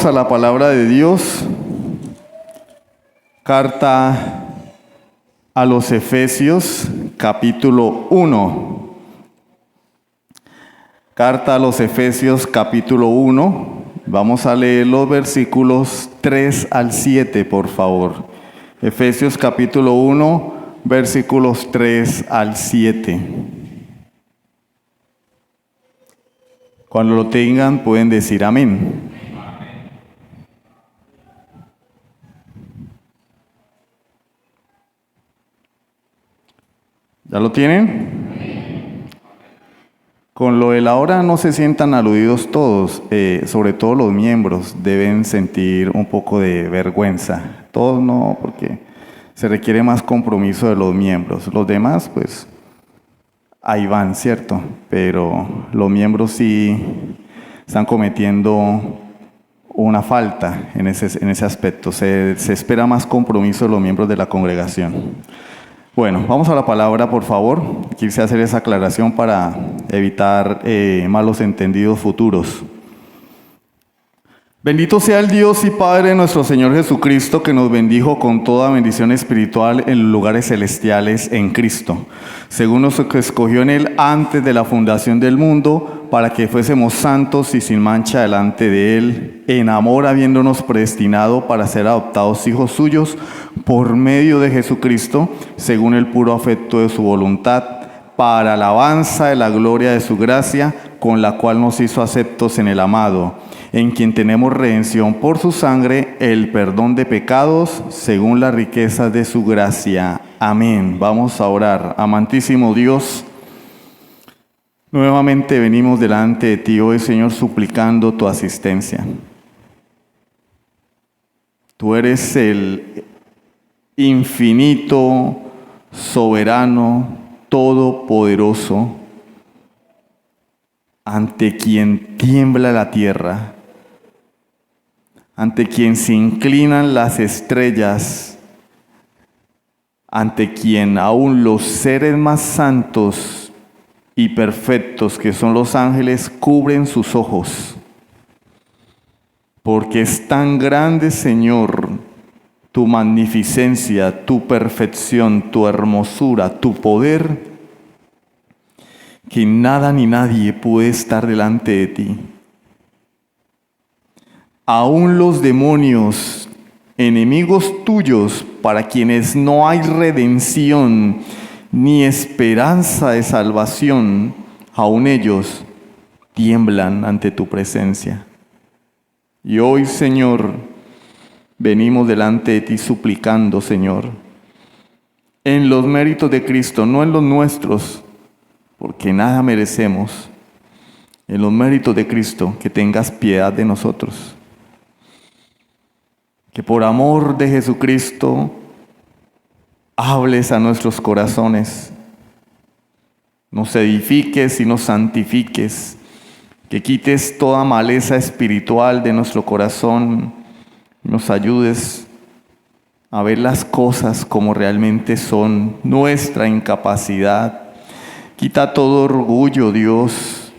Vamos a la palabra de Dios. Carta a los Efesios, capítulo 1. Carta a los Efesios, capítulo 1. Vamos a leer los versículos 3 al 7, por favor. Efesios, capítulo 1, versículos 3 al 7. Cuando lo tengan, pueden decir amén. ¿Ya lo tienen? Con lo de la hora no se sientan aludidos todos, sobre todo los miembros deben sentir un poco de vergüenza. Todos no, porque se requiere más compromiso de los miembros. Los demás, pues, ahí van, ¿cierto? Pero los miembros sí están cometiendo una falta en ese aspecto. Se espera más compromiso de los miembros de la congregación. Bueno, vamos a la palabra, por favor. Quise hacer esa aclaración para evitar malos entendidos futuros. Bendito sea el Dios y Padre de nuestro Señor Jesucristo, que nos bendijo con toda bendición espiritual en los lugares celestiales en Cristo, según nos escogió en Él antes de la fundación del mundo, para que fuésemos santos y sin mancha delante de Él, en amor habiéndonos predestinado para ser adoptados hijos suyos por medio de Jesucristo, según el puro afecto de su voluntad, para alabanza de la gloria de su gracia, con la cual nos hizo aceptos en el amado, en quien tenemos redención por su sangre, el perdón de pecados, según la riqueza de su gracia. Amén. Vamos a orar. Amantísimo Dios, nuevamente venimos delante de ti hoy, Señor, suplicando tu asistencia. Tú eres el infinito, soberano, todopoderoso, ante quien tiembla la tierra, ante quien se inclinan las estrellas, ante quien aún los seres más santos y perfectos, que son los ángeles, cubren sus ojos. Porque es tan grande, Señor, tu magnificencia, tu perfección, tu hermosura, tu poder, que nada ni nadie puede estar delante de ti. Aún los demonios, enemigos tuyos, para quienes no hay redención ni esperanza de salvación, aún ellos tiemblan ante tu presencia. Y hoy, Señor, venimos delante de ti suplicando, Señor, en los méritos de Cristo, no en los nuestros, porque nada merecemos, en los méritos de Cristo, que tengas piedad de nosotros. Que por amor de Jesucristo hables a nuestros corazones, nos edifiques y nos santifiques, que quites toda maleza espiritual de nuestro corazón, nos ayudes a ver las cosas como realmente son, nuestra incapacidad. Quita todo orgullo, Dios.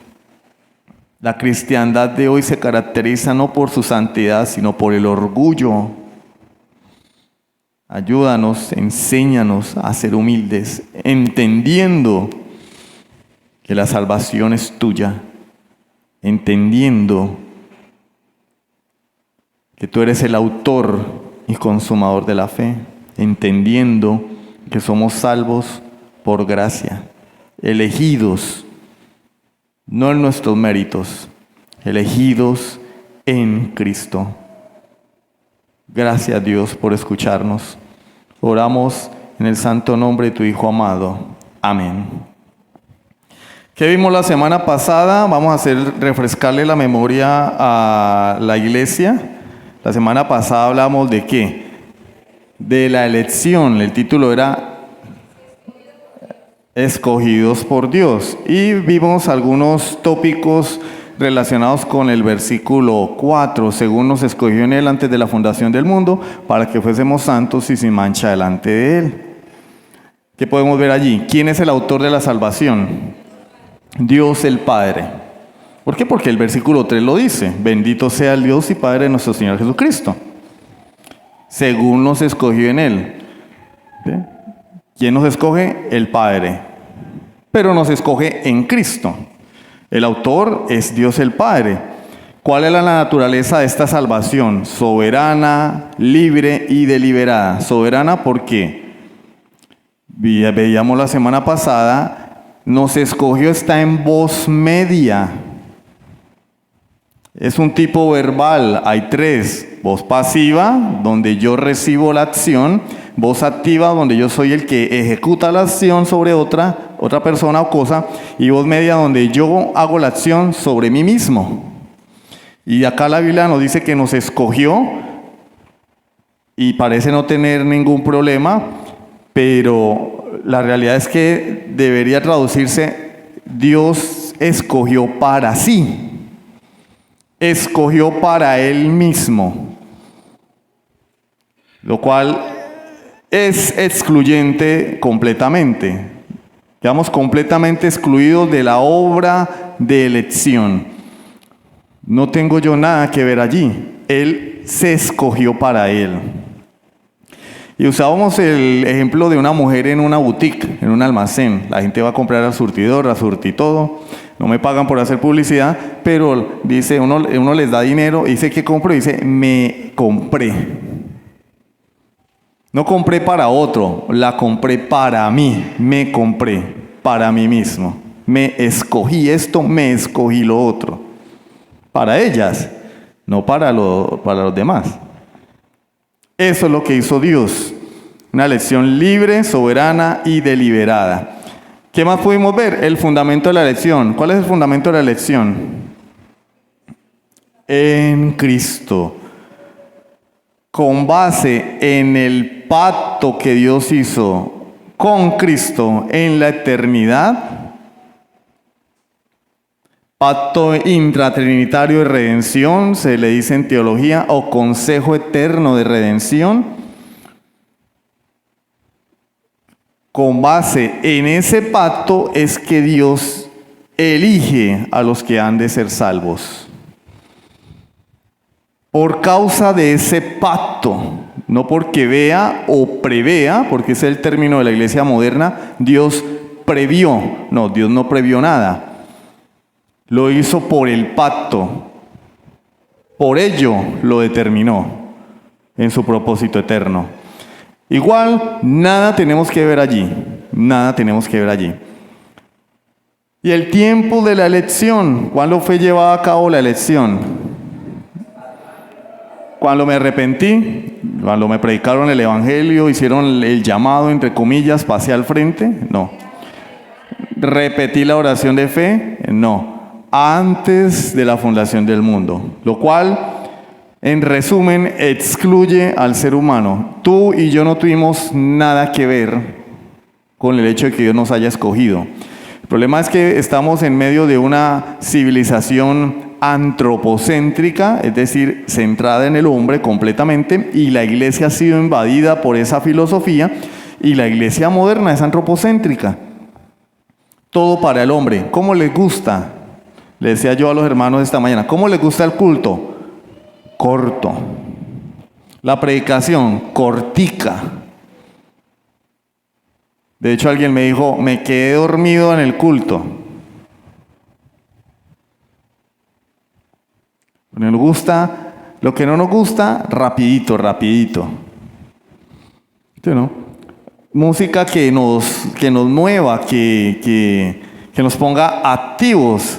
La cristiandad de hoy se caracteriza no por su santidad, sino por el orgullo. Ayúdanos, enséñanos a ser humildes, entendiendo que la salvación es tuya, entendiendo que tú eres el autor y consumador de la fe, entendiendo que somos salvos por gracia, elegidos, no en nuestros méritos, elegidos en Cristo. Gracias, Dios, por escucharnos. Oramos en el santo nombre de tu Hijo amado. Amén. ¿Qué vimos la semana pasada? Vamos a refrescarle la memoria a la iglesia. La semana pasada hablamos de ¿qué? De la elección. El título era Escogidos por Dios. Y vimos algunos tópicos relacionados con el versículo 4. Según nos escogió en Él antes de la fundación del mundo, para que fuésemos santos y sin mancha delante de Él. ¿Qué podemos ver allí? ¿Quién es el autor de la salvación? Dios el Padre. ¿Por qué? Porque el versículo 3 lo dice: bendito sea el Dios y Padre de nuestro Señor Jesucristo, según nos escogió en Él. ¿Sí? ¿Quién nos escoge? El Padre. Pero nos escoge en Cristo. El autor es Dios el Padre. ¿Cuál es la naturaleza de esta salvación? Soberana, libre y deliberada. Soberana porque veíamos la semana pasada, nos escogió, está en voz media. Es un tipo verbal, hay tres: voz pasiva, donde yo recibo la acción; voz activa, donde yo soy el que ejecuta la acción sobre otra persona o cosa; y voz media, donde yo hago la acción sobre mí mismo. Y acá la Biblia nos dice que nos escogió, y parece no tener ningún problema, pero la realidad es que debería traducirse: Dios escogió para sí. Escogió para Él mismo, lo cual es excluyente completamente. Quedamos completamente excluidos de la obra de elección. No tengo yo nada que ver allí. Él se escogió para Él. Y usábamos el ejemplo de una mujer en una boutique, en un almacén. La gente va a comprar al surtidor, a Surtitodo. No me pagan por hacer publicidad, pero dice, uno les da dinero y dice que compro, y dice: me compré. No compré para otro, la compré para mí. Me compré para mí mismo. Me escogí esto, me escogí lo otro. Para ellas, no para los demás. Eso es lo que hizo Dios. Una elección libre, soberana y deliberada. ¿Qué más pudimos ver? El fundamento de la elección. ¿Cuál es el fundamento de la elección? En Cristo. Con base en el pacto que Dios hizo con Cristo en la eternidad. Pacto intratrinitario de redención, se le dice en teología, o consejo eterno de redención. Con base en ese pacto es que Dios elige a los que han de ser salvos. Por causa de ese pacto, no porque vea o prevea, porque ese es el término de la iglesia moderna, Dios previó. No, Dios no previó nada. Lo hizo por el pacto. Por ello lo determinó en su propósito eterno. Igual, nada tenemos que ver allí. Nada tenemos que ver allí. Y el tiempo de la elección. ¿Cuándo fue llevada a cabo la elección? Cuando me arrepentí, cuando me predicaron el evangelio, hicieron el llamado, entre comillas, pasé al frente. No. Repetí la oración de fe. No. Antes de la fundación del mundo. Lo cual, en resumen, excluye al ser humano. Tú y yo no tuvimos nada que ver con el hecho de que Dios nos haya escogido. El problema es que estamos en medio de una civilización antropocéntrica, es decir, centrada en el hombre completamente, y la iglesia ha sido invadida por esa filosofía, y la iglesia moderna es antropocéntrica. Todo para el hombre. ¿Cómo les gusta? Le decía yo a los hermanos esta mañana, ¿cómo les gusta el culto? Corto. La predicación, cortica. De hecho, alguien me dijo: me quedé dormido en el culto. Nos gusta, lo que no nos gusta, rapidito. ¿Sí, no? Música que nos mueva, que nos ponga activos.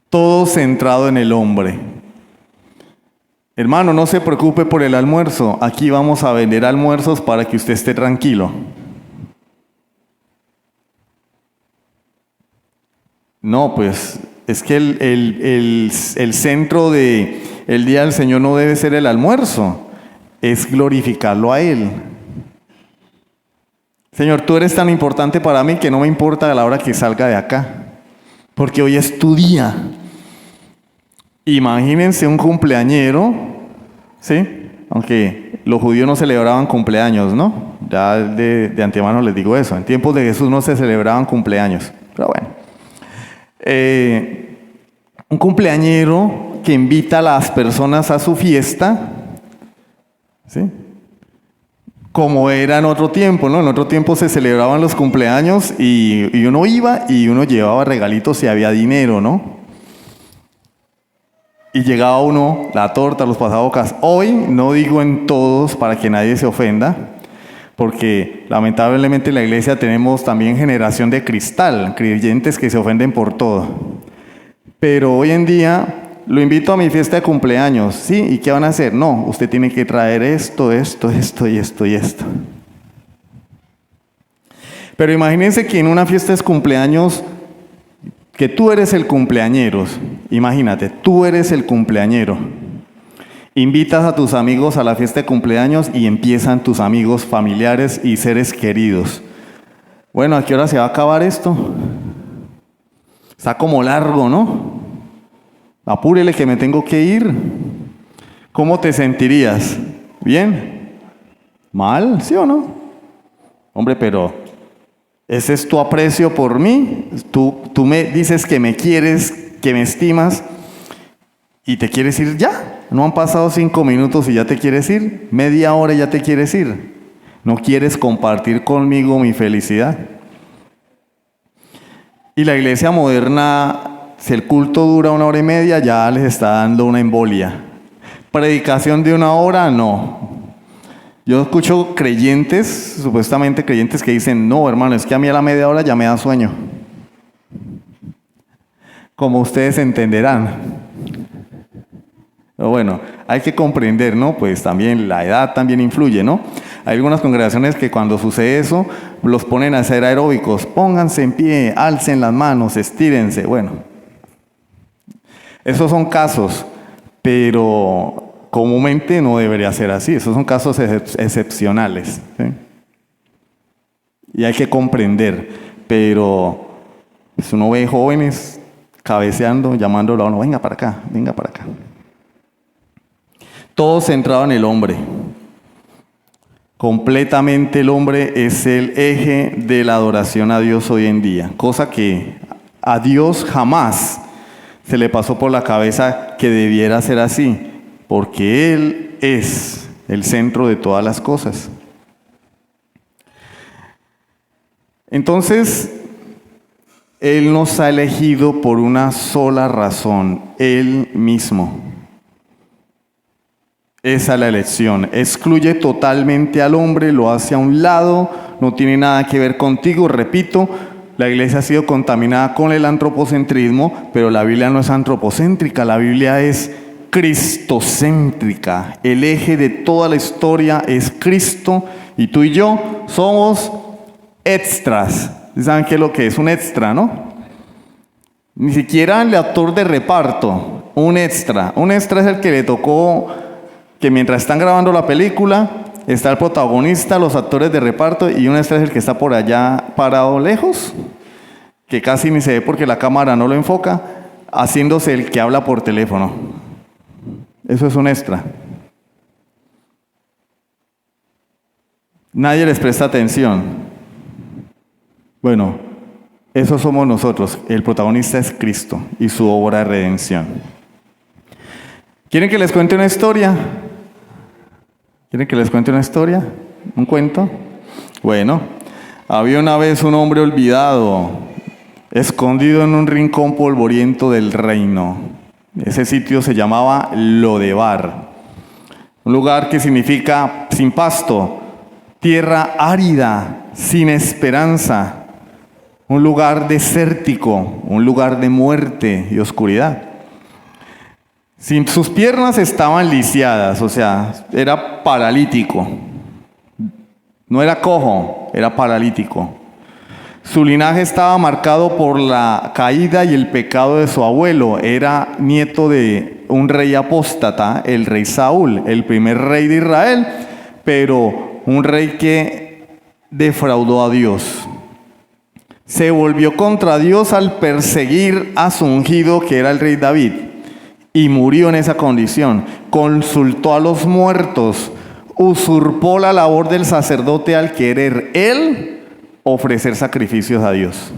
Todo centrado en el hombre. Hermano, no se preocupe por el almuerzo. Aquí vamos a vender almuerzos para que usted esté tranquilo. No, pues es que el centro del día del Señor no debe ser el almuerzo, es glorificarlo a Él. Señor, tú eres tan importante para mí que no me importa a la hora que salga de acá, porque hoy es tu día. Imagínense un cumpleañero, ¿sí? Aunque los judíos no celebraban cumpleaños, ¿no? Ya de antemano les digo eso. En tiempos de Jesús no se celebraban cumpleaños. Pero bueno. Un cumpleañero que invita a las personas a su fiesta, ¿sí? Como era en otro tiempo, ¿no? En otro tiempo se celebraban los cumpleaños y uno iba y uno llevaba regalitos si había dinero, ¿no? Y llegaba uno, la torta, los pasabocas. Hoy, no digo en todos para que nadie se ofenda, porque lamentablemente en la iglesia tenemos también generación de cristal, creyentes que se ofenden por todo. Pero hoy en día lo invito a mi fiesta de cumpleaños, ¿sí? ¿Y qué van a hacer? No, usted tiene que traer esto y esto. Pero imagínense que en una fiesta de cumpleaños, que tú eres el cumpleañero, imagínate, tú eres el cumpleañero. Invitas a tus amigos a la fiesta de cumpleaños y empiezan tus amigos, familiares y seres queridos. Bueno, ¿a qué hora se va a acabar esto? Está como largo, ¿no? Apúrele que me tengo que ir. ¿Cómo te sentirías? ¿Bien? ¿Mal? ¿Sí o no? Hombre, pero ese es tu aprecio por mí. Tú me dices que me quieres, que me estimas y te quieres ir ya. No han pasado 5 minutos y ya te quieres ir. Media hora y ya te quieres ir. No quieres compartir conmigo mi felicidad. Y la iglesia moderna, si el culto dura 1 hora y media, ya les está dando una embolia. Predicación de 1 hora, no. Yo escucho creyentes, supuestamente creyentes, que dicen, no, hermano, es que a mí a la media hora ya me da sueño. Como ustedes entenderán. Pero bueno, hay que comprender, ¿no? Pues también la edad también influye, ¿no? Hay algunas congregaciones que cuando sucede eso, los ponen a hacer aeróbicos. Pónganse en pie, alcen las manos, estírense. Bueno, esos son casos, pero comúnmente no debería ser así. Esos son casos excepcionales, ¿sí? Y hay que comprender, pero pues uno ve jóvenes cabeceando, llamándolo a uno, venga para acá, venga para acá. Todo centrado en el hombre. Completamente el hombre es el eje de la adoración a Dios hoy en día, cosa que a Dios jamás se le pasó por la cabeza que debiera ser así, porque Él es el centro de todas las cosas. Entonces, Él nos ha elegido por una sola razón, Él mismo. Esa es la elección. Excluye totalmente al hombre, lo hace a un lado, no tiene nada que ver contigo. Repito, la iglesia ha sido contaminada con el antropocentrismo, pero la Biblia no es antropocéntrica, la Biblia es cristocéntrica. El eje de toda la historia es Cristo y tú y yo somos extras. ¿Saben qué es lo que es un extra, no? Ni siquiera el actor de reparto, un extra. Un extra es el que le tocó que mientras están grabando la película, está el protagonista, los actores de reparto, y un extra es el que está por allá parado lejos, que casi ni se ve porque la cámara no lo enfoca, haciéndose el que habla por teléfono. Eso es un extra. Nadie les presta atención. Bueno, eso somos nosotros. El protagonista es Cristo y su obra de redención. ¿Quieren que les cuente una historia? ¿Quieren que les cuente una historia? ¿Un cuento? Bueno, había una vez un hombre olvidado, escondido en un rincón polvoriento del reino. Ese sitio se llamaba Lodebar, un lugar que significa sin pasto, tierra árida, sin esperanza, un lugar desértico, un lugar de muerte y oscuridad. Sus piernas estaban lisiadas, o sea, era paralítico. No era cojo, era paralítico. Su linaje estaba marcado por la caída y el pecado de su abuelo. Era nieto de un rey apóstata, el rey Saúl, el primer rey de Israel, pero un rey que defraudó a Dios. Se volvió contra Dios al perseguir a su ungido, que era el rey David. Y murió en esa condición. Consultó a los muertos, usurpó la labor del sacerdote al querer él ofrecer sacrificios a Dios.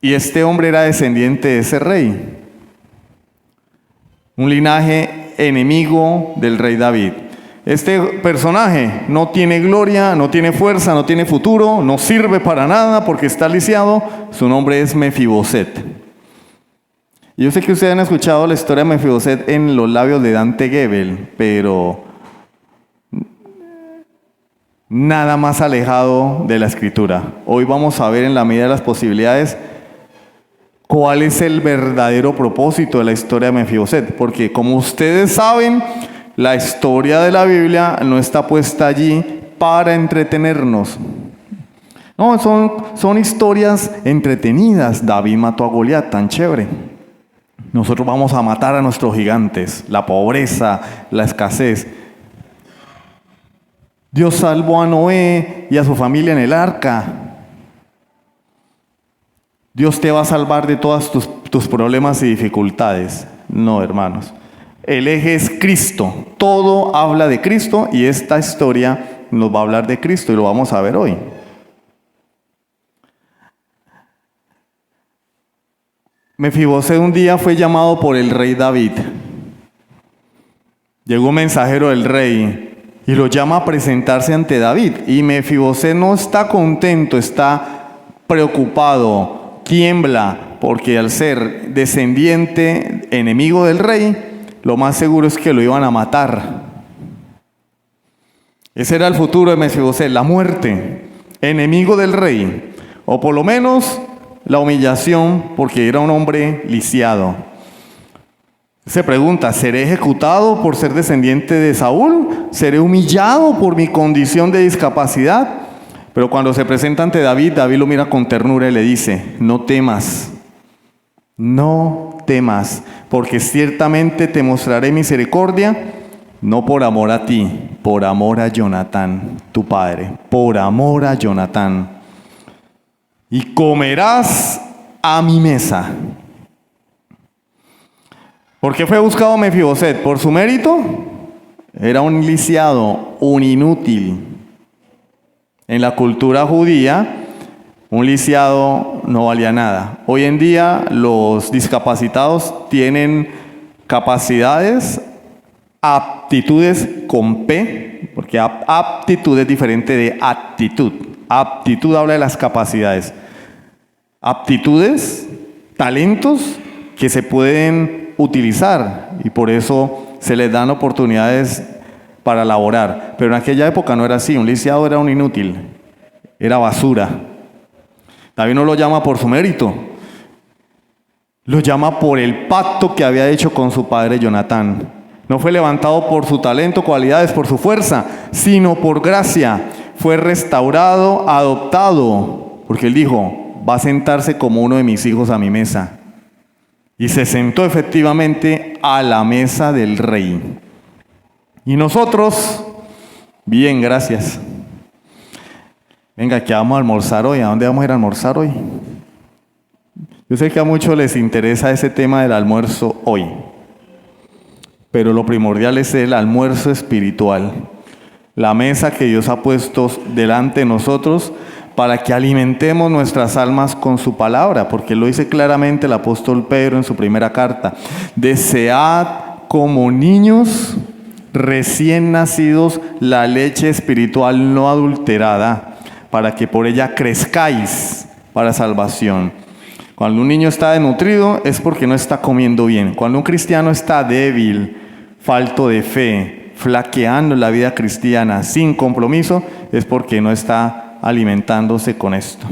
Y este hombre era descendiente de ese rey. Un linaje enemigo del rey David. Este personaje no tiene gloria, no tiene fuerza, no tiene futuro, no sirve para nada porque está lisiado. Su nombre es Mefiboset. Yo sé que ustedes han escuchado la historia de Mefiboset en los labios de Dante Gebel, pero nada más alejado de la escritura. Hoy vamos a ver en la medida de las posibilidades cuál es el verdadero propósito de la historia de Mefiboset, porque como ustedes saben, la historia de la Biblia no está puesta allí para entretenernos. No, son historias entretenidas. David mató a Goliat, tan chévere. Nosotros vamos a matar a nuestros gigantes, la pobreza, la escasez. Dios salvó a Noé y a su familia en el arca. Dios te va a salvar de todos tus problemas y dificultades. No, hermanos. El eje es Cristo. Todo habla de Cristo y esta historia nos va a hablar de Cristo y lo vamos a ver hoy. Mefiboset un día fue llamado por el rey David. Llegó un mensajero del rey y lo llama a presentarse ante David. Y Mefiboset no está contento, está preocupado, tiembla, porque al ser descendiente, enemigo del rey, lo más seguro es que lo iban a matar. Ese era el futuro de Mefiboset, la muerte, enemigo del rey, o por lo menos la humillación, porque era un hombre lisiado. Se pregunta, ¿seré ejecutado por ser descendiente de Saúl? ¿Seré humillado por mi condición de discapacidad? Pero cuando se presenta ante David, David lo mira con ternura y le dice, no temas, no temas, porque ciertamente te mostraré misericordia, no por amor a ti, por amor a Jonatán, tu padre, por amor a Jonatán. Y comerás a mi mesa. ¿Por qué fue buscado Mefiboset? ¿Por su mérito? Era un lisiado, un inútil. En la cultura judía, un lisiado no valía nada. Hoy en día los discapacitados tienen capacidades, aptitudes con P, porque aptitud es diferente de actitud. Aptitud habla de las capacidades. Aptitudes, talentos que se pueden utilizar y por eso se les dan oportunidades para laborar. Pero en aquella época no era así. Un lisiado era un inútil, era basura. David no lo llama por su mérito, lo llama por el pacto que había hecho con su padre Jonatán. No fue levantado por su talento, cualidades, por su fuerza, sino por gracia. Fue restaurado, adoptado, porque él dijo, va a sentarse como uno de mis hijos a mi mesa. Y se sentó efectivamente a la mesa del rey. Y nosotros, bien, gracias. Venga, ¿qué vamos a almorzar hoy? ¿A dónde vamos a ir a almorzar hoy? Yo sé que a muchos les interesa ese tema del almuerzo hoy, pero lo primordial es el almuerzo espiritual. La mesa que Dios ha puesto delante de nosotros para que alimentemos nuestras almas con su palabra, porque lo dice claramente el apóstol Pedro en su primera carta. Desead como niños recién nacidos la leche espiritual no adulterada, para que por ella crezcáis para salvación. Cuando un niño está desnutrido es porque no está comiendo bien. Cuando un cristiano está débil, falto de fe, flaqueando en la vida cristiana, sin compromiso, es porque no está alimentándose con esto.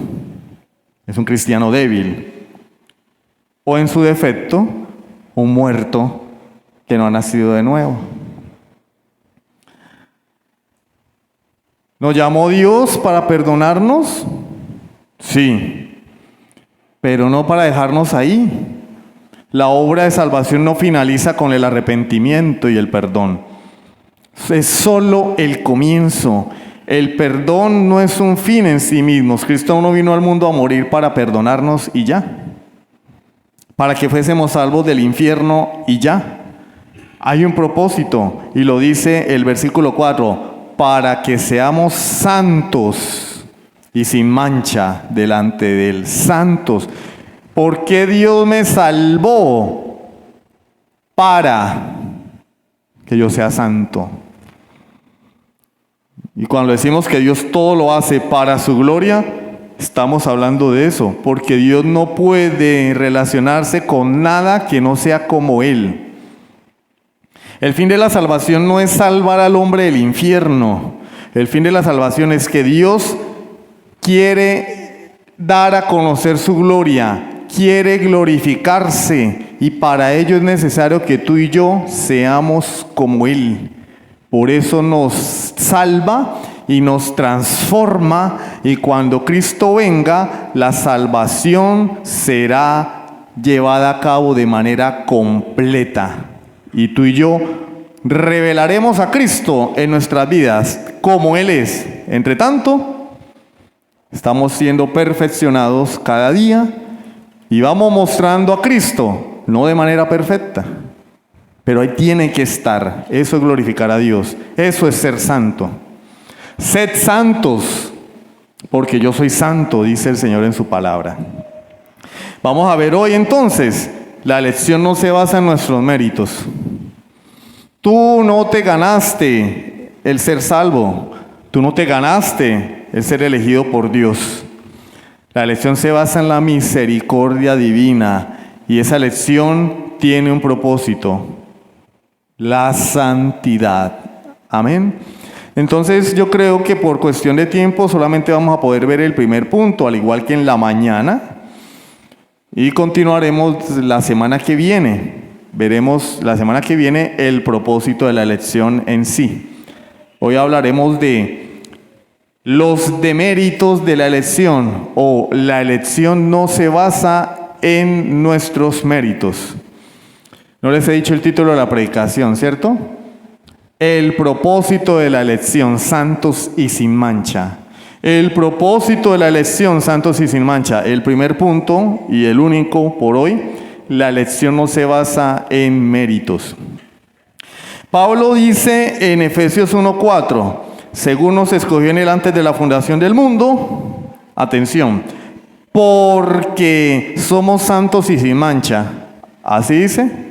Es un cristiano débil. O en su defecto, un muerto que no ha nacido de nuevo. ¿Nos llamó Dios para perdonarnos? Sí, pero no para dejarnos ahí. La obra de salvación no finaliza con el arrepentimiento y el perdón. Es solo el comienzo. El perdón no es un fin en sí mismo. Cristo no vino al mundo a morir para perdonarnos y ya. Para que fuésemos salvos del infierno y ya. Hay un propósito y lo dice el versículo 4. Para que seamos santos y sin mancha delante de Él. Santos. ¿Por qué Dios me salvó? Para que yo sea santo. Y cuando decimos que Dios todo lo hace para su gloria, estamos hablando de eso, porque Dios no puede relacionarse con nada que no sea como Él. El fin de la salvación no es salvar al hombre del infierno. El fin de la salvación es que Dios quiere dar a conocer su gloria, quiere glorificarse, y para ello es necesario que tú y yo seamos como Él. Por eso nos salva y nos transforma, y cuando Cristo venga, la salvación será llevada a cabo de manera completa. Y tú y yo revelaremos a Cristo en nuestras vidas como Él es. Entre tanto, estamos siendo perfeccionados cada día y vamos mostrando a Cristo, no de manera perfecta, pero ahí tiene que estar. Eso es glorificar a Dios, eso es ser santo. Sed santos, porque yo soy santo, dice el Señor en su palabra. Vamos a ver hoy entonces, la elección no se basa en nuestros méritos. Tú no te ganaste el ser salvo, tú no te ganaste el ser elegido por Dios. La elección se basa en la misericordia divina, y esa elección tiene un propósito: la santidad. Amén. Entonces yo creo que por cuestión de tiempo solamente vamos a poder ver el primer punto, al igual que en la mañana, y continuaremos la semana que viene. Veremos la semana que viene el propósito de la elección en sí. Hoy hablaremos de los deméritos de la elección, o la elección no se basa en nuestros méritos. No les he dicho el título de la predicación, ¿cierto? El propósito de la elección, santos y sin mancha. El propósito de la elección, santos y sin mancha. El primer punto y el único por hoy: la elección no se basa en méritos. Pablo dice en Efesios 1:4, según nos escogió en él antes de la fundación del mundo, atención, porque somos santos y sin mancha. ¿Así dice?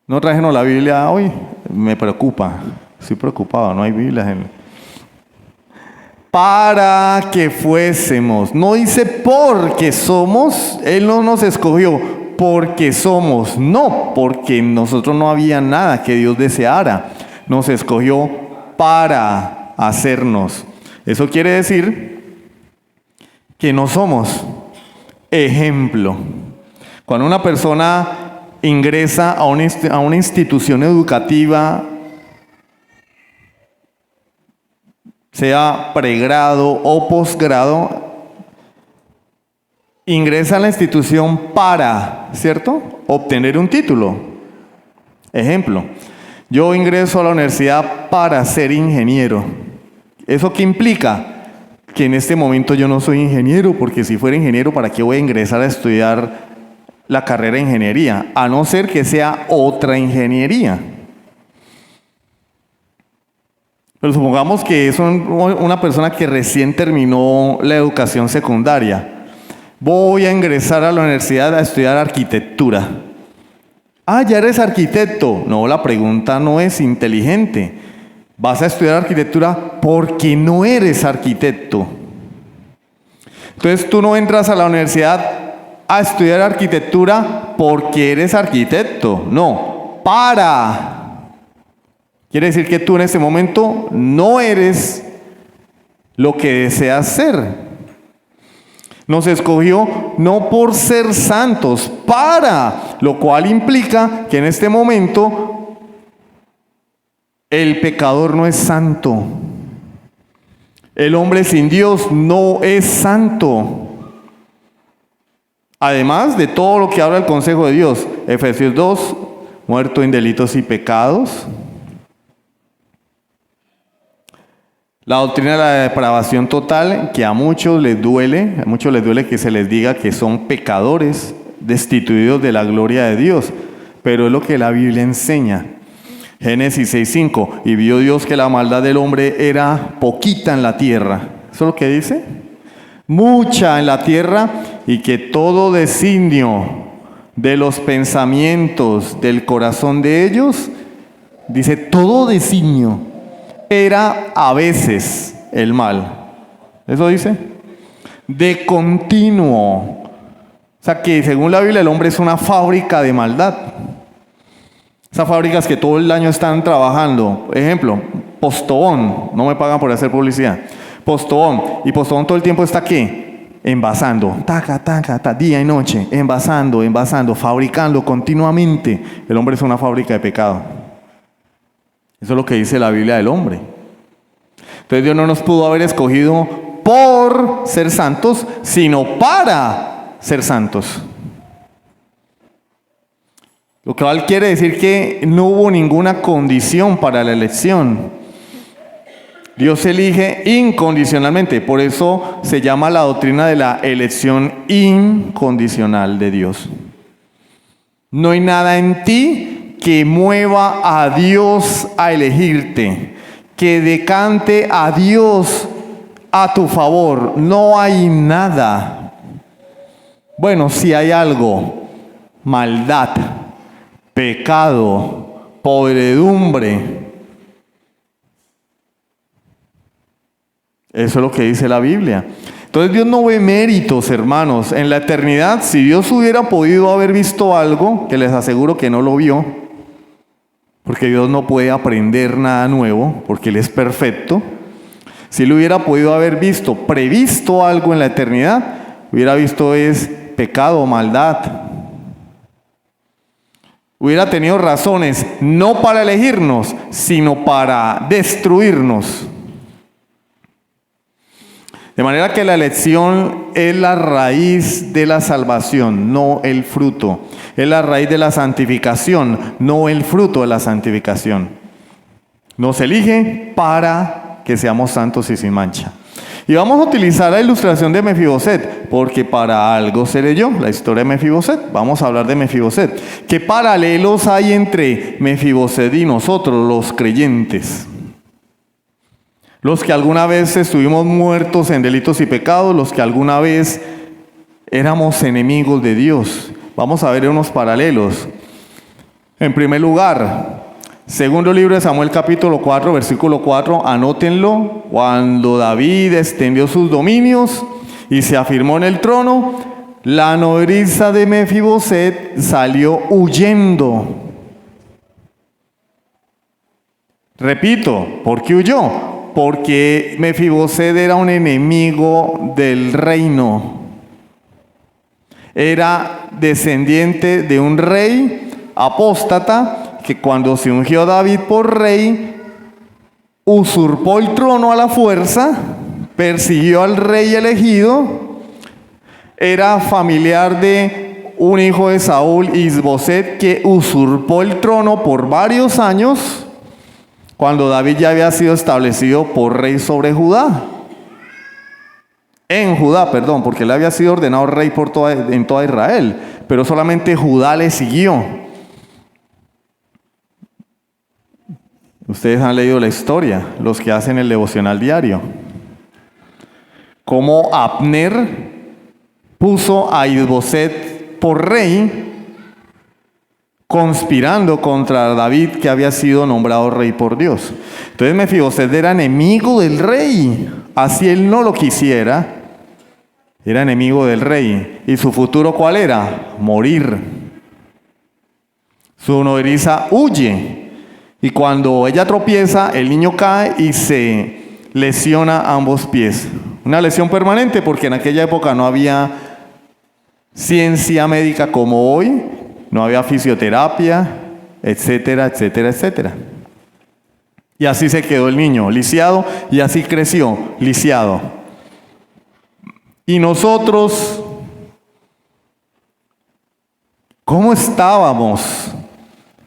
¿No trajeron la Biblia hoy? Me preocupa, estoy preocupado, no hay Biblia para que fuésemos. No dice porque somos. Él no nos escogió porque somos. No, porque nosotros no había nada que Dios deseara. Nos escogió para hacernos. Eso quiere decir que no somos ejemplo. Cuando una persona ingresa a una institución educativa, sea pregrado o posgrado, ingresa a la institución para, ¿cierto?, obtener un título. Ejemplo, yo ingreso a la universidad para ser ingeniero. ¿Eso qué implica? Que en este momento yo no soy ingeniero, porque si fuera ingeniero, ¿para qué voy a ingresar a estudiar la carrera de ingeniería? A no ser que sea otra ingeniería. Pero supongamos que es una persona que recién terminó la educación secundaria. Voy a ingresar a la universidad a estudiar arquitectura. Ah, ¿ya eres arquitecto? No, la pregunta no es inteligente. Vas a estudiar arquitectura porque no eres arquitecto. Entonces tú no entras a la universidad a estudiar arquitectura porque eres arquitecto. No, para. Quiere decir que tú en este momento no eres lo que deseas ser. Nos escogió no por ser santos, para, lo cual implica que en este momento el pecador no es santo. El hombre sin Dios no es santo. Además de todo lo que habla el consejo de Dios, Efesios 2, muerto en delitos y pecados. La doctrina de la depravación total, que a muchos les duele que se les diga que son pecadores, destituidos de la gloria de Dios, pero es lo que la Biblia enseña. Génesis 6:5, y vio Dios que la maldad del hombre era poquita en la tierra. ¿Eso es lo que dice? mucha en la tierra, y que todo designio de los pensamientos del corazón de ellos, dice, todo designio era a veces el mal. ¿Eso dice? De continuo. O sea que según la Biblia el hombre es una fábrica de maldad. Esas fábricas que todo el año están trabajando. Ejemplo, Postobón. No me pagan por hacer publicidad. Postobón. Y Postobón todo el tiempo está ¿qué? Envasando. Taca, taca, taca, día y noche. Envasando, envasando, fabricando continuamente. El hombre es una fábrica de pecado. Eso es lo que dice la Biblia del hombre. Entonces Dios no nos pudo haber escogido por ser santos, sino para ser santos. Lo cual quiere decir que no hubo ninguna condición para la elección. Dios elige incondicionalmente. Por eso se llama la doctrina de la elección incondicional de Dios. No hay nada en ti que mueva a Dios a elegirte, que decante a Dios a tu favor. No hay nada. Bueno, si hay algo: maldad, pecado, podredumbre. Eso es lo que dice la Biblia. Entonces Dios no ve méritos, hermanos. En la eternidad, si Dios hubiera podido haber visto algo, que les aseguro que no lo vio, porque Dios no puede aprender nada nuevo, porque Él es perfecto. Si Él hubiera podido haber visto, previsto algo en la eternidad, hubiera visto es pecado, maldad. Hubiera tenido razones, no para elegirnos, sino para destruirnos. De manera que la elección es la raíz de la salvación, no el fruto. Es la raíz de la santificación, no el fruto de la santificación. Nos elige para que seamos santos y sin mancha. Y vamos a utilizar la ilustración de Mefiboset, porque para algo seré yo, la historia de Mefiboset. Vamos a hablar de Mefiboset. ¿Qué paralelos hay entre Mefiboset y nosotros, los creyentes? Los que alguna vez estuvimos muertos en delitos y pecados, los que alguna vez éramos enemigos de Dios. Vamos a ver unos paralelos. En primer lugar, segundo libro de Samuel capítulo 4, versículo 4, anótenlo. Cuando David extendió sus dominios y se afirmó en el trono, la nodriza de Mefiboset salió huyendo. Repito, ¿por qué huyó? Porque Mefiboset era un enemigo del reino. Era descendiente de un rey apóstata que cuando se ungió David por rey, usurpó el trono a la fuerza, persiguió al rey elegido. Era familiar de un hijo de Saúl, Isboset, que usurpó el trono por varios años, cuando David ya había sido establecido por rey sobre Judá. En Judá, perdón, porque él había sido ordenado rey en toda Israel, pero solamente Judá le siguió. Ustedes han leído la historia, los que hacen el devocional diario. Cómo Abner puso a Isboset por rey, conspirando contra David, que había sido nombrado rey por Dios. Entonces Mefiboset era enemigo del rey, así él no lo quisiera, era enemigo del rey. ¿Y su futuro cuál era? Morir. Su nodriza huye, y cuando ella tropieza, el niño cae y se lesiona ambos pies. Una lesión permanente, porque en aquella época no había ciencia médica como hoy. No había fisioterapia, etcétera, etcétera, etcétera. Y así se quedó el niño, lisiado, y así creció, lisiado. Y nosotros, ¿cómo estábamos?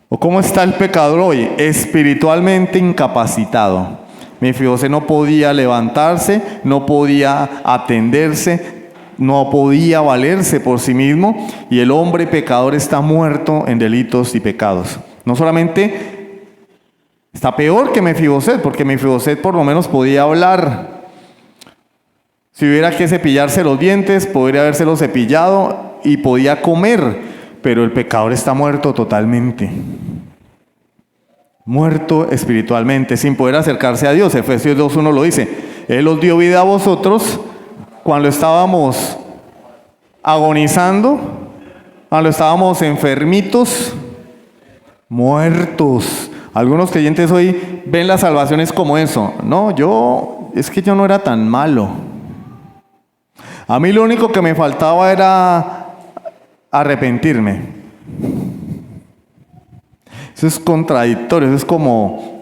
¿O cómo está el pecador hoy? Espiritualmente incapacitado. Mefiboset no podía levantarse, no podía atenderse, no podía valerse por sí mismo, y el hombre pecador está muerto en delitos y pecados. No solamente está peor que Mefiboset, porque Mefiboset por lo menos podía hablar. Si hubiera que cepillarse los dientes, podría habérselo cepillado y podía comer, pero el pecador está muerto totalmente. Muerto espiritualmente, sin poder acercarse a Dios. Efesios 2:1 lo dice. Él os dio vida a vosotros cuando estábamos agonizando, cuando estábamos enfermitos, muertos. Algunos creyentes hoy ven las salvaciones como eso. No, es que yo no era tan malo. A mí lo único que me faltaba era arrepentirme. Eso es contradictorio, eso es como,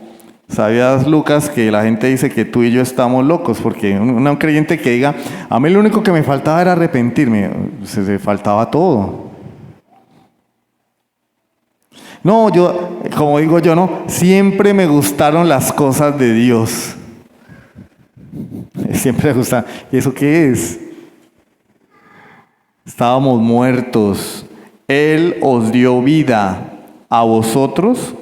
¿sabías, Lucas, que la gente dice que tú y yo estamos locos? Porque un creyente que diga, a mí lo único que me faltaba era arrepentirme, se faltaba todo. No, como digo yo, no, siempre me gustaron las cosas de Dios. Siempre me gusta. ¿Y eso qué es? Estábamos muertos. Él os dio vida a vosotros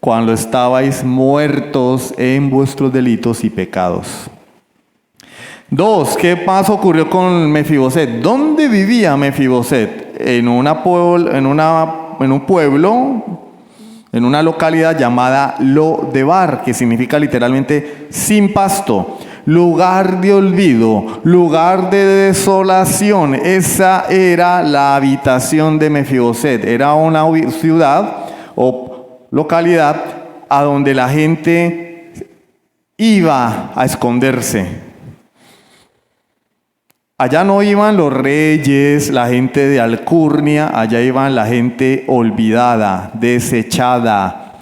cuando estabais muertos en vuestros delitos y pecados. 2. ¿Qué más ocurrió con Mefiboset? ¿Dónde vivía Mefiboset? En un pueblo, en una localidad llamada Lo-debar, que significa literalmente sin pasto, lugar de olvido, lugar de desolación. Esa era la habitación de Mefiboset. Era una ciudad o localidad a donde la gente iba a esconderse. Allá no iban los reyes, la gente de alcurnia, allá iban la gente olvidada, desechada.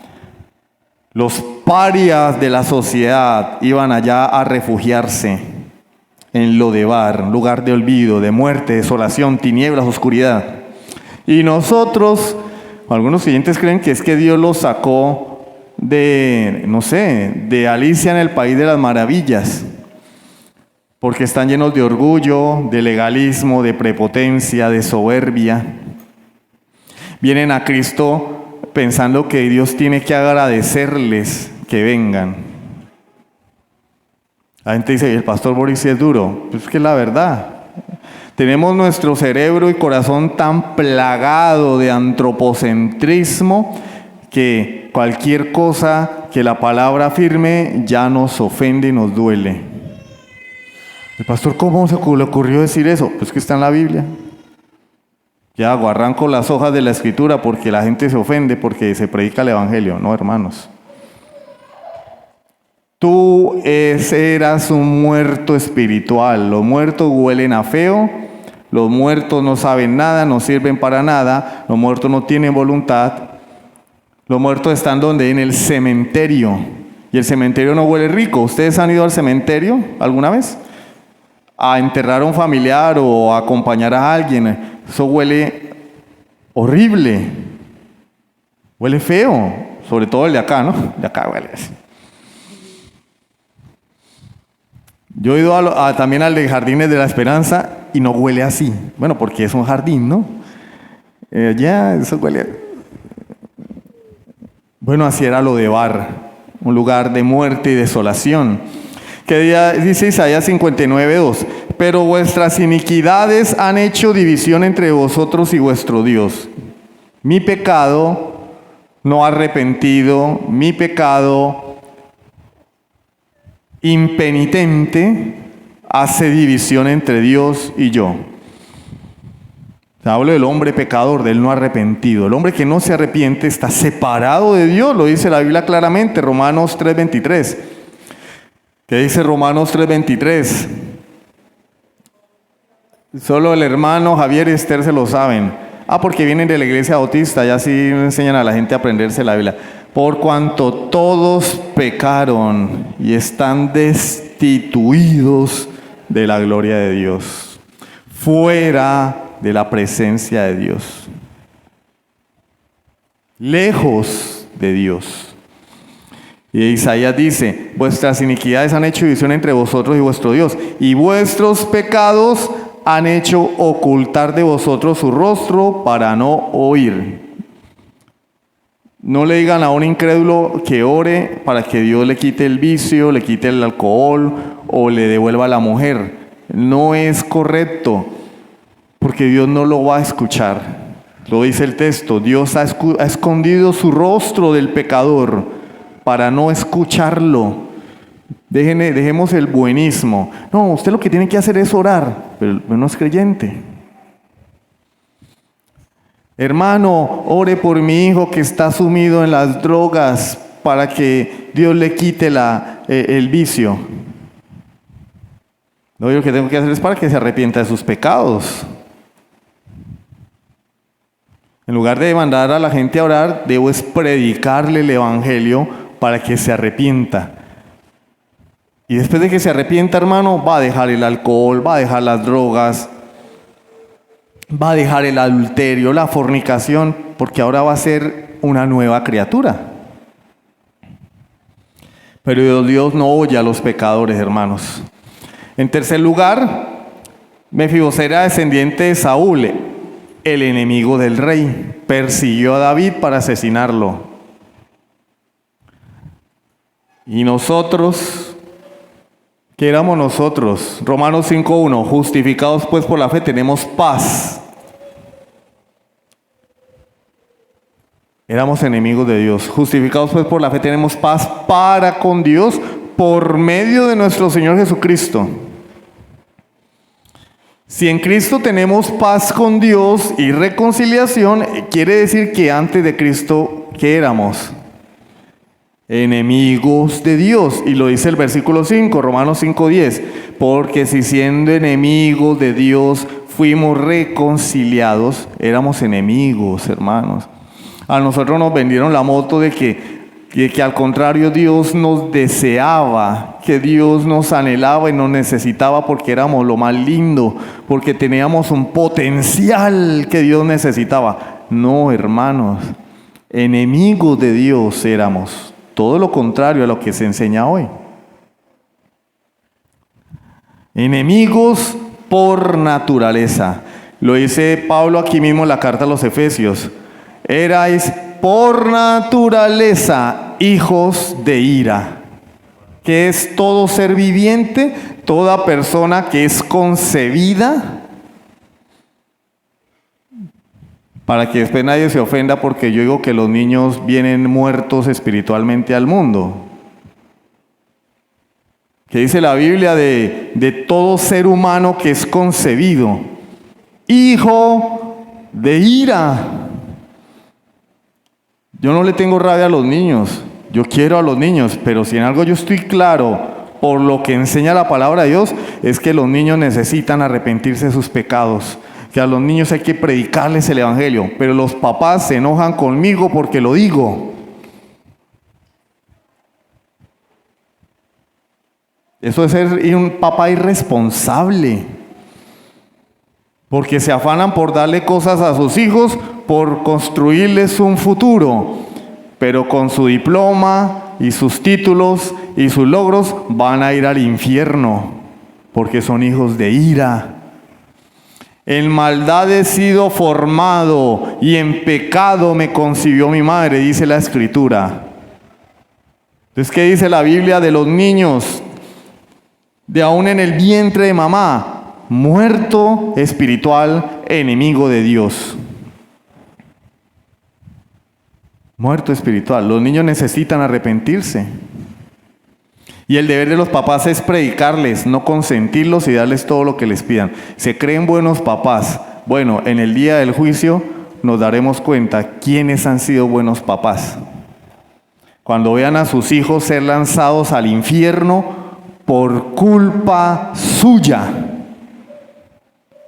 Los parias de la sociedad iban allá a refugiarse en Lo-debar, lugar de olvido, de muerte, desolación, tinieblas, oscuridad. Y nosotros, algunos creyentes creen que es que Dios los sacó de Alicia en el País de las Maravillas, porque están llenos de orgullo, de legalismo, de prepotencia, de soberbia. Vienen a Cristo pensando que Dios tiene que agradecerles que vengan. La gente dice, el pastor Boris sí es duro. Pues es que es la verdad. Tenemos nuestro cerebro y corazón tan plagado de antropocentrismo que cualquier cosa que la palabra afirme ya nos ofende y nos duele. El pastor, ¿cómo se le ocurrió decir eso? Pues que está en la Biblia. ¿Qué hago? Arranco las hojas de la Escritura porque la gente se ofende porque se predica el Evangelio. No, hermanos. Tú eras un muerto espiritual. Los muertos huelen a feo. Los muertos no saben nada, no sirven para nada. Los muertos no tienen voluntad. Los muertos están ¿dónde? En el cementerio. Y el cementerio no huele rico. ¿Ustedes han ido al cementerio alguna vez? A enterrar a un familiar o a acompañar a alguien. Eso huele horrible. Huele feo. Sobre todo el de acá, ¿no? De acá huele así. Yo he ido también al de Jardines de la Esperanza y no huele así. Bueno, porque es un jardín, ¿no? Ya, eso huele. Bueno, así era Lo-debar, un lugar de muerte y desolación. Que dice Isaías 59:2, pero vuestras iniquidades han hecho división entre vosotros y vuestro Dios. Mi pecado no arrepentido, mi pecado impenitente hace división entre Dios y yo. Hablo del hombre pecador, del no arrepentido. El hombre que no se arrepiente está separado de Dios, lo dice la Biblia claramente, Romanos 3:23. ¿Qué dice Romanos 3:23? Solo el hermano Javier y Esther se lo saben. Porque vienen de la iglesia bautista y así enseñan a la gente a aprenderse la Biblia. Por cuanto todos pecaron y están destituidos de la gloria de Dios, fuera de la presencia de Dios, lejos de Dios. Y Isaías dice, vuestras iniquidades han hecho división entre vosotros y vuestro Dios, y vuestros pecados han hecho ocultar de vosotros su rostro para no oír. No le digan a un incrédulo que ore para que Dios le quite el vicio, le quite el alcohol o le devuelva a la mujer. no es correcto, porque Dios no lo va a escuchar. Lo dice el texto, Dios ha escondido su rostro del pecador para no escucharlo. Dejemos el buenismo. No, usted lo que tiene que hacer es orar, pero no es creyente. Hermano, ore por mi hijo que está sumido en las drogas para que Dios le quite el vicio. No, yo lo que tengo que hacer es para que se arrepienta de sus pecados. En lugar de mandar a la gente a orar, debo es predicarle el evangelio para que se arrepienta. Y después de que se arrepienta, hermano, va a dejar el alcohol, va a dejar las drogas, va a dejar el adulterio, la fornicación, porque ahora va a ser una nueva criatura. Pero Dios no oye a los pecadores, hermanos. En tercer lugar, Mefiboset era descendiente de Saúl, el enemigo del rey. Persiguió a David para asesinarlo. Y nosotros, ¿qué éramos nosotros? Romanos 5:1, justificados pues por la fe tenemos paz. Éramos enemigos de Dios. Justificados pues por la fe tenemos paz para con Dios por medio de nuestro Señor Jesucristo. Si en Cristo tenemos paz con Dios y reconciliación, quiere decir que antes de Cristo, ¿qué éramos? Enemigos de Dios. Y lo dice el versículo 5, Romanos 5:10. Porque si siendo enemigos de Dios fuimos reconciliados, éramos enemigos, hermanos. A nosotros nos vendieron la moto de que al contrario Dios nos deseaba, que Dios nos anhelaba y nos necesitaba porque éramos lo más lindo, porque teníamos un potencial que Dios necesitaba. No, hermanos, enemigos de Dios éramos. Todo lo contrario a lo que se enseña hoy. Enemigos por naturaleza. Lo dice Pablo aquí mismo en la carta a los Efesios. Erais por naturaleza hijos de ira, que es todo ser viviente, toda persona que es concebida, para que después nadie se ofenda porque yo digo que los niños vienen muertos espiritualmente al mundo. ¿Qué dice la Biblia de todo ser humano que es concebido? Hijo de ira. Yo no le tengo rabia a los niños, yo quiero a los niños, pero si en algo yo estoy claro por lo que enseña la palabra de Dios, es que los niños necesitan arrepentirse de sus pecados, que a los niños hay que predicarles el evangelio, pero los papás se enojan conmigo porque lo digo. Eso es ser un papá irresponsable, porque se afanan por darle cosas a sus hijos, por construirles un futuro, pero con su diploma y sus títulos y sus logros van a ir al infierno, porque son hijos de ira. En maldad he sido formado y en pecado me concibió mi madre, dice la Escritura. Entonces, ¿qué dice la Biblia de los niños? De aún en el vientre de mamá, muerto espiritual, enemigo de Dios. Muerto espiritual. Los niños necesitan arrepentirse. Y el deber de los papás es predicarles, no consentirlos y darles todo lo que les pidan. Se creen buenos papás. Bueno, en el día del juicio nos daremos cuenta quiénes han sido buenos papás. Cuando vean a sus hijos ser lanzados al infierno por culpa suya.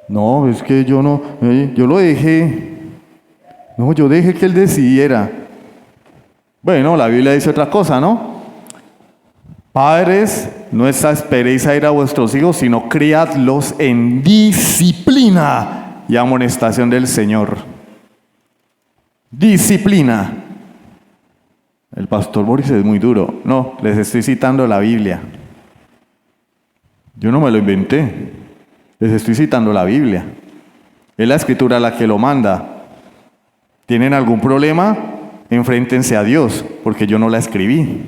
No, es que yo no, yo lo dejé. No, yo dejé que él decidiera. Bueno, la Biblia dice otra cosa, ¿no? Padres, no exasperéis a ir a vuestros hijos, sino criadlos en disciplina y amonestación del Señor. Disciplina. El pastor Boris es muy duro. No, les estoy citando la Biblia. Yo no me lo inventé. Les estoy citando la Biblia. Es la Escritura la que lo manda. ¿Tienen algún problema? Enfréntense a Dios, porque yo no la escribí.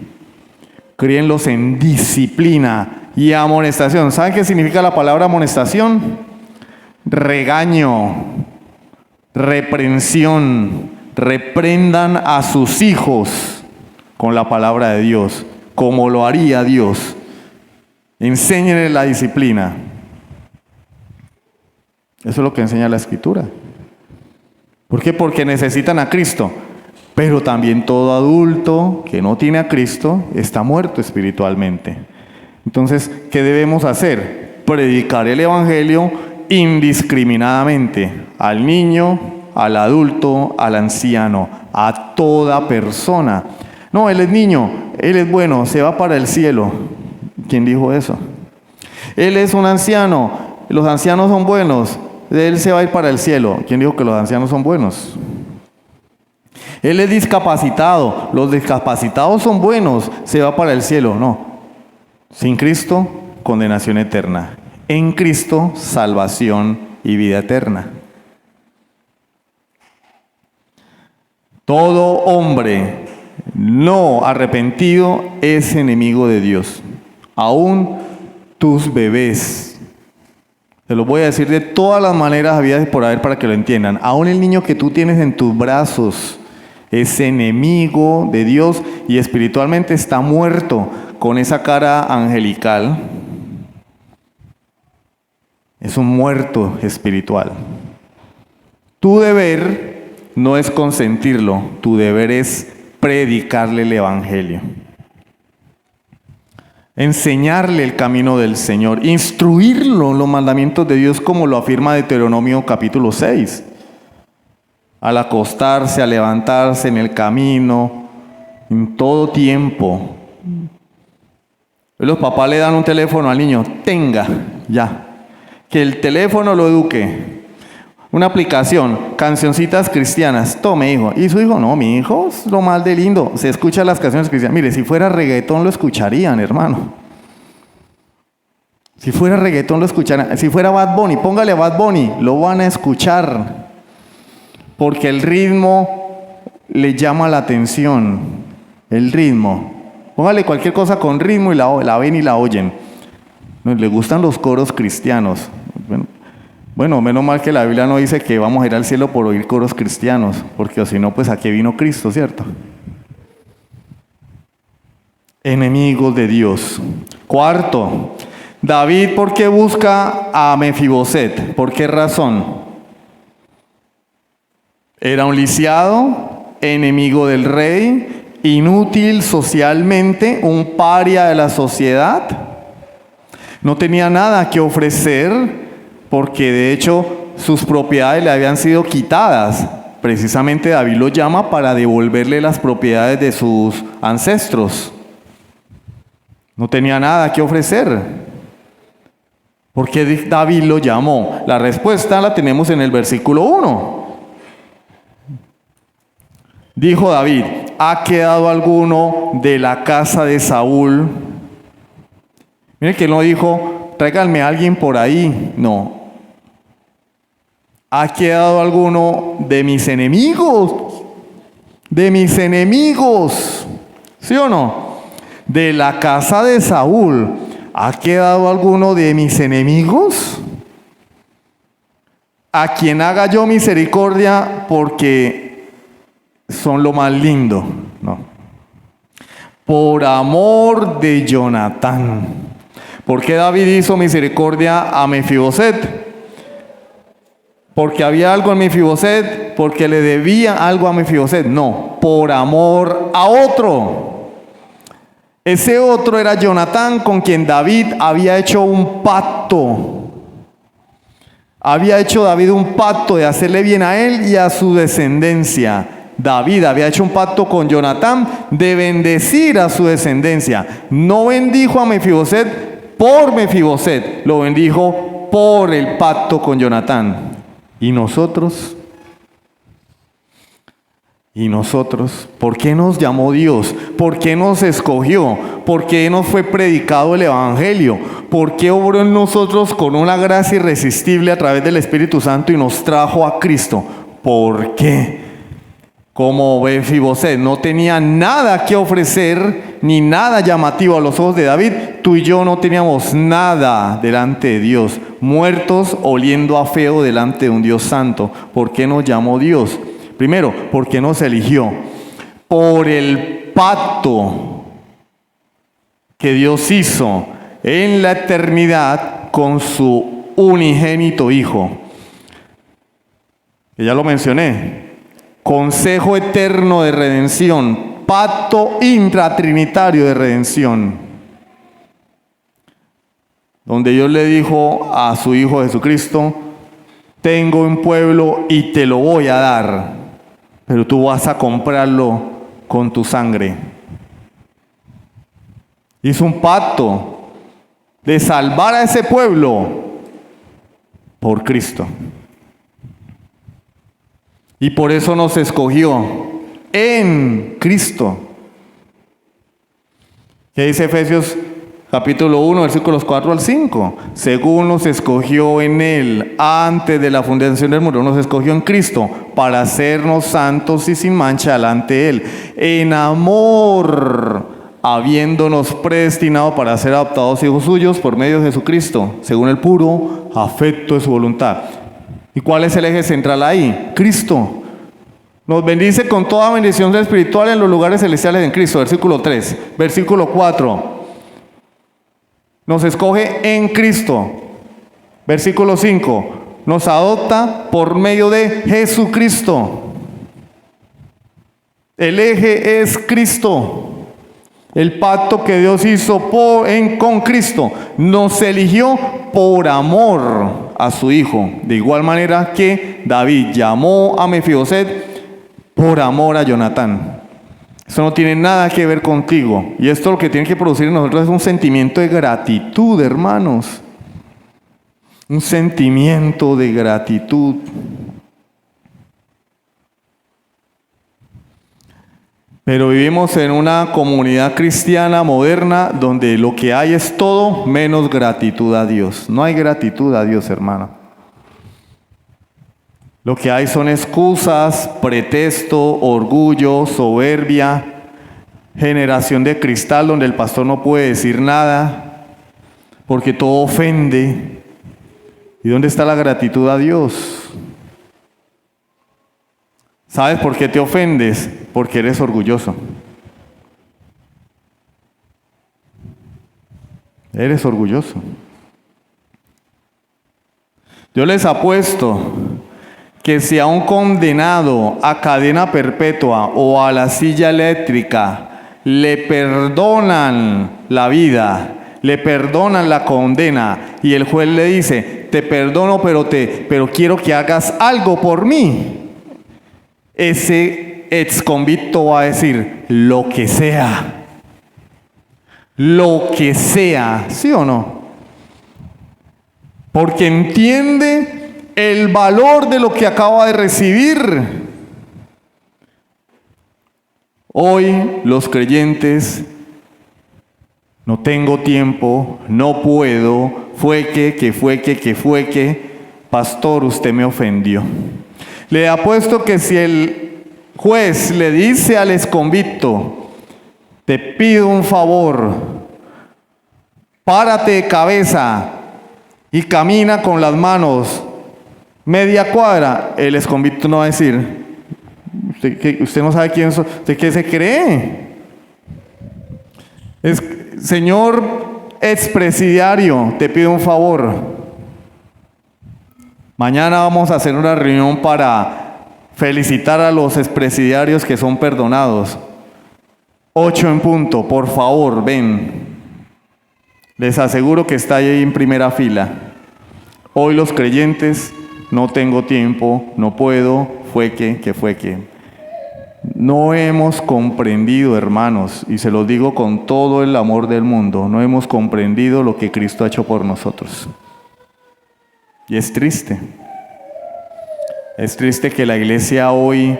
Críenlos en disciplina y amonestación. ¿Saben qué significa la palabra amonestación? Regaño, reprensión. Reprendan a sus hijos con la palabra de Dios, como lo haría Dios. Enséñenles la disciplina. Eso es lo que enseña la Escritura. ¿Por qué? Porque necesitan a Cristo. Pero también todo adulto que no tiene a Cristo está muerto espiritualmente. Entonces, ¿qué debemos hacer? Predicar el Evangelio indiscriminadamente al niño, al adulto, al anciano, a toda persona. No, él es niño, él es bueno, se va para el cielo. ¿Quién dijo eso? Él es un anciano, los ancianos son buenos, él se va a ir para el cielo. ¿Quién dijo que los ancianos son buenos? Él es discapacitado, los discapacitados son buenos, se va para el cielo. No, sin Cristo, condenación eterna. En Cristo, salvación y vida eterna. Todo hombre no arrepentido es enemigo de Dios. Aún tus bebés. Te lo voy a decir de todas las maneras habidas y por haber para que lo entiendan. Aún el niño que tú tienes en tus brazos es enemigo de Dios y espiritualmente está muerto con esa cara angelical. Es un muerto espiritual. Tu deber no es consentirlo, tu deber es predicarle el Evangelio. Enseñarle el camino del Señor, instruirlo en los mandamientos de Dios como lo afirma Deuteronomio capítulo 6. Al acostarse, al levantarse, en el camino, en todo tiempo. Los papás le dan un teléfono al niño, tenga, ya. Que el teléfono lo eduque. Una aplicación, cancioncitas cristianas, tome hijo. ¿Y su hijo? No, mi hijo es lo más de lindo. Se escucha las canciones cristianas. Mire, si fuera reggaetón lo escucharían, hermano. Si fuera reggaetón lo escucharían. Si fuera Bad Bunny, póngale Bad Bunny, lo van a escuchar. Porque el ritmo le llama la atención. El ritmo. Póngale cualquier cosa con ritmo y la ven y la oyen. Le gustan los coros cristianos. Bueno, menos mal que la Biblia no dice que vamos a ir al cielo por oír coros cristianos, porque si no, pues aquí vino Cristo, ¿cierto? Enemigos de Dios. Cuarto, David, ¿por qué busca a Mefiboset? ¿Por qué razón? Era un lisiado, enemigo del rey, inútil socialmente, un paria de la sociedad. No tenía nada que ofrecer porque de hecho sus propiedades le habían sido quitadas. Precisamente David lo llama para devolverle las propiedades de sus ancestros. No tenía nada que ofrecer. ¿Por qué David lo llamó? La respuesta la tenemos en el versículo 1. Dijo David, ¿ha quedado alguno de la casa de Saúl? Miren que no dijo, tráiganme a alguien por ahí. No. ¿Ha quedado alguno de mis enemigos? De mis enemigos. ¿Sí o no? De la casa de Saúl. ¿Ha quedado alguno de mis enemigos? A quien haga yo misericordia porque son lo más lindo. No. Por amor de Jonatán. ¿Por qué David hizo misericordia a Mefiboset? ¿Porque había algo en Mefiboset? ¿Porque le debía algo a Mefiboset? No, por amor a otro. Ese otro era Jonatán, con quien David había hecho un pacto. Había hecho David un pacto de hacerle bien a él y a su descendencia. David había hecho un pacto con Jonatán de bendecir a su descendencia. No bendijo a Mefiboset por Mefiboset, lo bendijo por el pacto con Jonatán. ¿Y nosotros? ¿Y nosotros? ¿Por qué nos llamó Dios? ¿Por qué nos escogió? ¿Por qué nos fue predicado el Evangelio? ¿Por qué obró en nosotros con una gracia irresistible a través del Espíritu Santo y nos trajo a Cristo? ¿Por qué? como Mefiboset no tenía nada que ofrecer, ni nada llamativo a los ojos de David, tú y yo no teníamos nada delante de Dios, muertos oliendo a feo delante de un Dios santo. ¿Por qué nos llamó Dios? Primero, porque nos eligió por el pacto que Dios hizo en la eternidad con su unigénito Hijo. Que ya lo mencioné. Consejo eterno de redención, pacto intratrinitario de redención, donde Dios le dijo a su Hijo Jesucristo: tengo un pueblo y te lo voy a dar, pero tú vas a comprarlo con tu sangre. Hizo un pacto de salvar a ese pueblo por Cristo. Y por eso nos escogió en Cristo. ¿Qué dice Efesios capítulo 1, versículos 4 al 5? Según nos escogió en Él antes de la fundación del mundo, nos escogió en Cristo para hacernos santos y sin mancha delante de Él, en amor, habiéndonos predestinado para ser adoptados hijos suyos por medio de Jesucristo, según el puro afecto de su voluntad. ¿Y cuál es el eje central ahí? Cristo. Nos bendice con toda bendición espiritual en los lugares celestiales en Cristo. Versículo 3. Versículo 4. Nos escoge en Cristo. Versículo 5. Nos adopta por medio de Jesucristo. El eje es Cristo. El pacto que Dios hizo con Cristo. Nos eligió por amor a su Hijo. De igual manera que David llamó a Mefiboset por amor a Jonatán. Eso no tiene nada que ver contigo. Y esto lo que tiene que producir en nosotros es un sentimiento de gratitud, hermanos. Un sentimiento de gratitud. Pero vivimos en una comunidad cristiana moderna donde lo que hay es todo menos gratitud a Dios. No hay gratitud a Dios, hermano. Lo que hay son excusas, pretexto, orgullo, soberbia, generación de cristal donde el pastor no puede decir nada porque todo ofende. ¿Y dónde está la gratitud a Dios? ¿Sabes por qué te ofendes? Porque eres orgulloso. Eres orgulloso. Yo les apuesto que si a un condenado a cadena perpetua o a la silla eléctrica le perdonan la vida, le perdonan la condena y el juez le dice: te perdono, pero quiero que hagas algo por mí, ese ex convicto va a decir: lo que sea, ¿sí o no? Porque entiende el valor de lo que acaba de recibir. Hoy los creyentes: no tengo tiempo, no puedo, fue que, pastor, usted me ofendió. Le apuesto que si el juez le dice al exconvicto: te pido un favor, párate de cabeza y camina con las manos media cuadra, el exconvicto no va a decir: usted no sabe quién soy, ¿usted qué se cree? Señor expresidiario, te pido un favor. Mañana vamos a hacer una reunión para felicitar a los expresidiarios que son perdonados. 8 en punto, por favor, ven. Les aseguro que está ahí en primera fila. Hoy los creyentes: no tengo tiempo, no puedo, fue que. No hemos comprendido, hermanos, y se los digo con todo el amor del mundo, no hemos comprendido lo que Cristo ha hecho por nosotros. Y es triste. Es triste que la iglesia hoy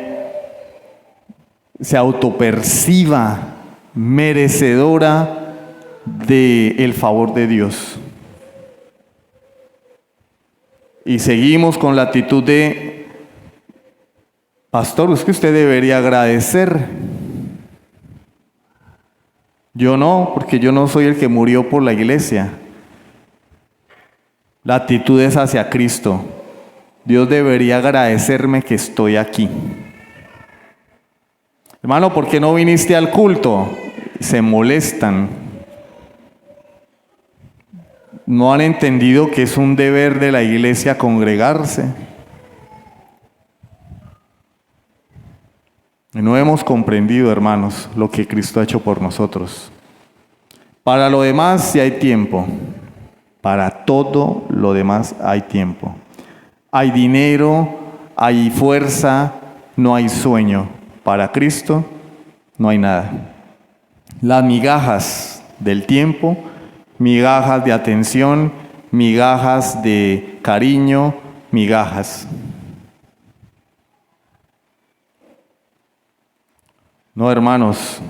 se autoperciba merecedora del favor de Dios. Y seguimos con la actitud de Pastor, es que usted debería agradecer. Yo no, porque yo no soy el que murió por la iglesia. La actitud es hacia Cristo. Dios debería agradecerme que estoy aquí. Hermano, ¿por qué no viniste al culto? Se molestan. No han entendido que es un deber de la iglesia congregarse. No hemos comprendido, hermanos, lo que Cristo ha hecho por nosotros. Para lo demás sí hay tiempo. Para todo lo demás hay tiempo. Hay dinero, hay fuerza, no hay sueño. Para Cristo no hay nada. Las migajas del tiempo, migajas de atención, migajas de cariño, migajas. No, hermanos,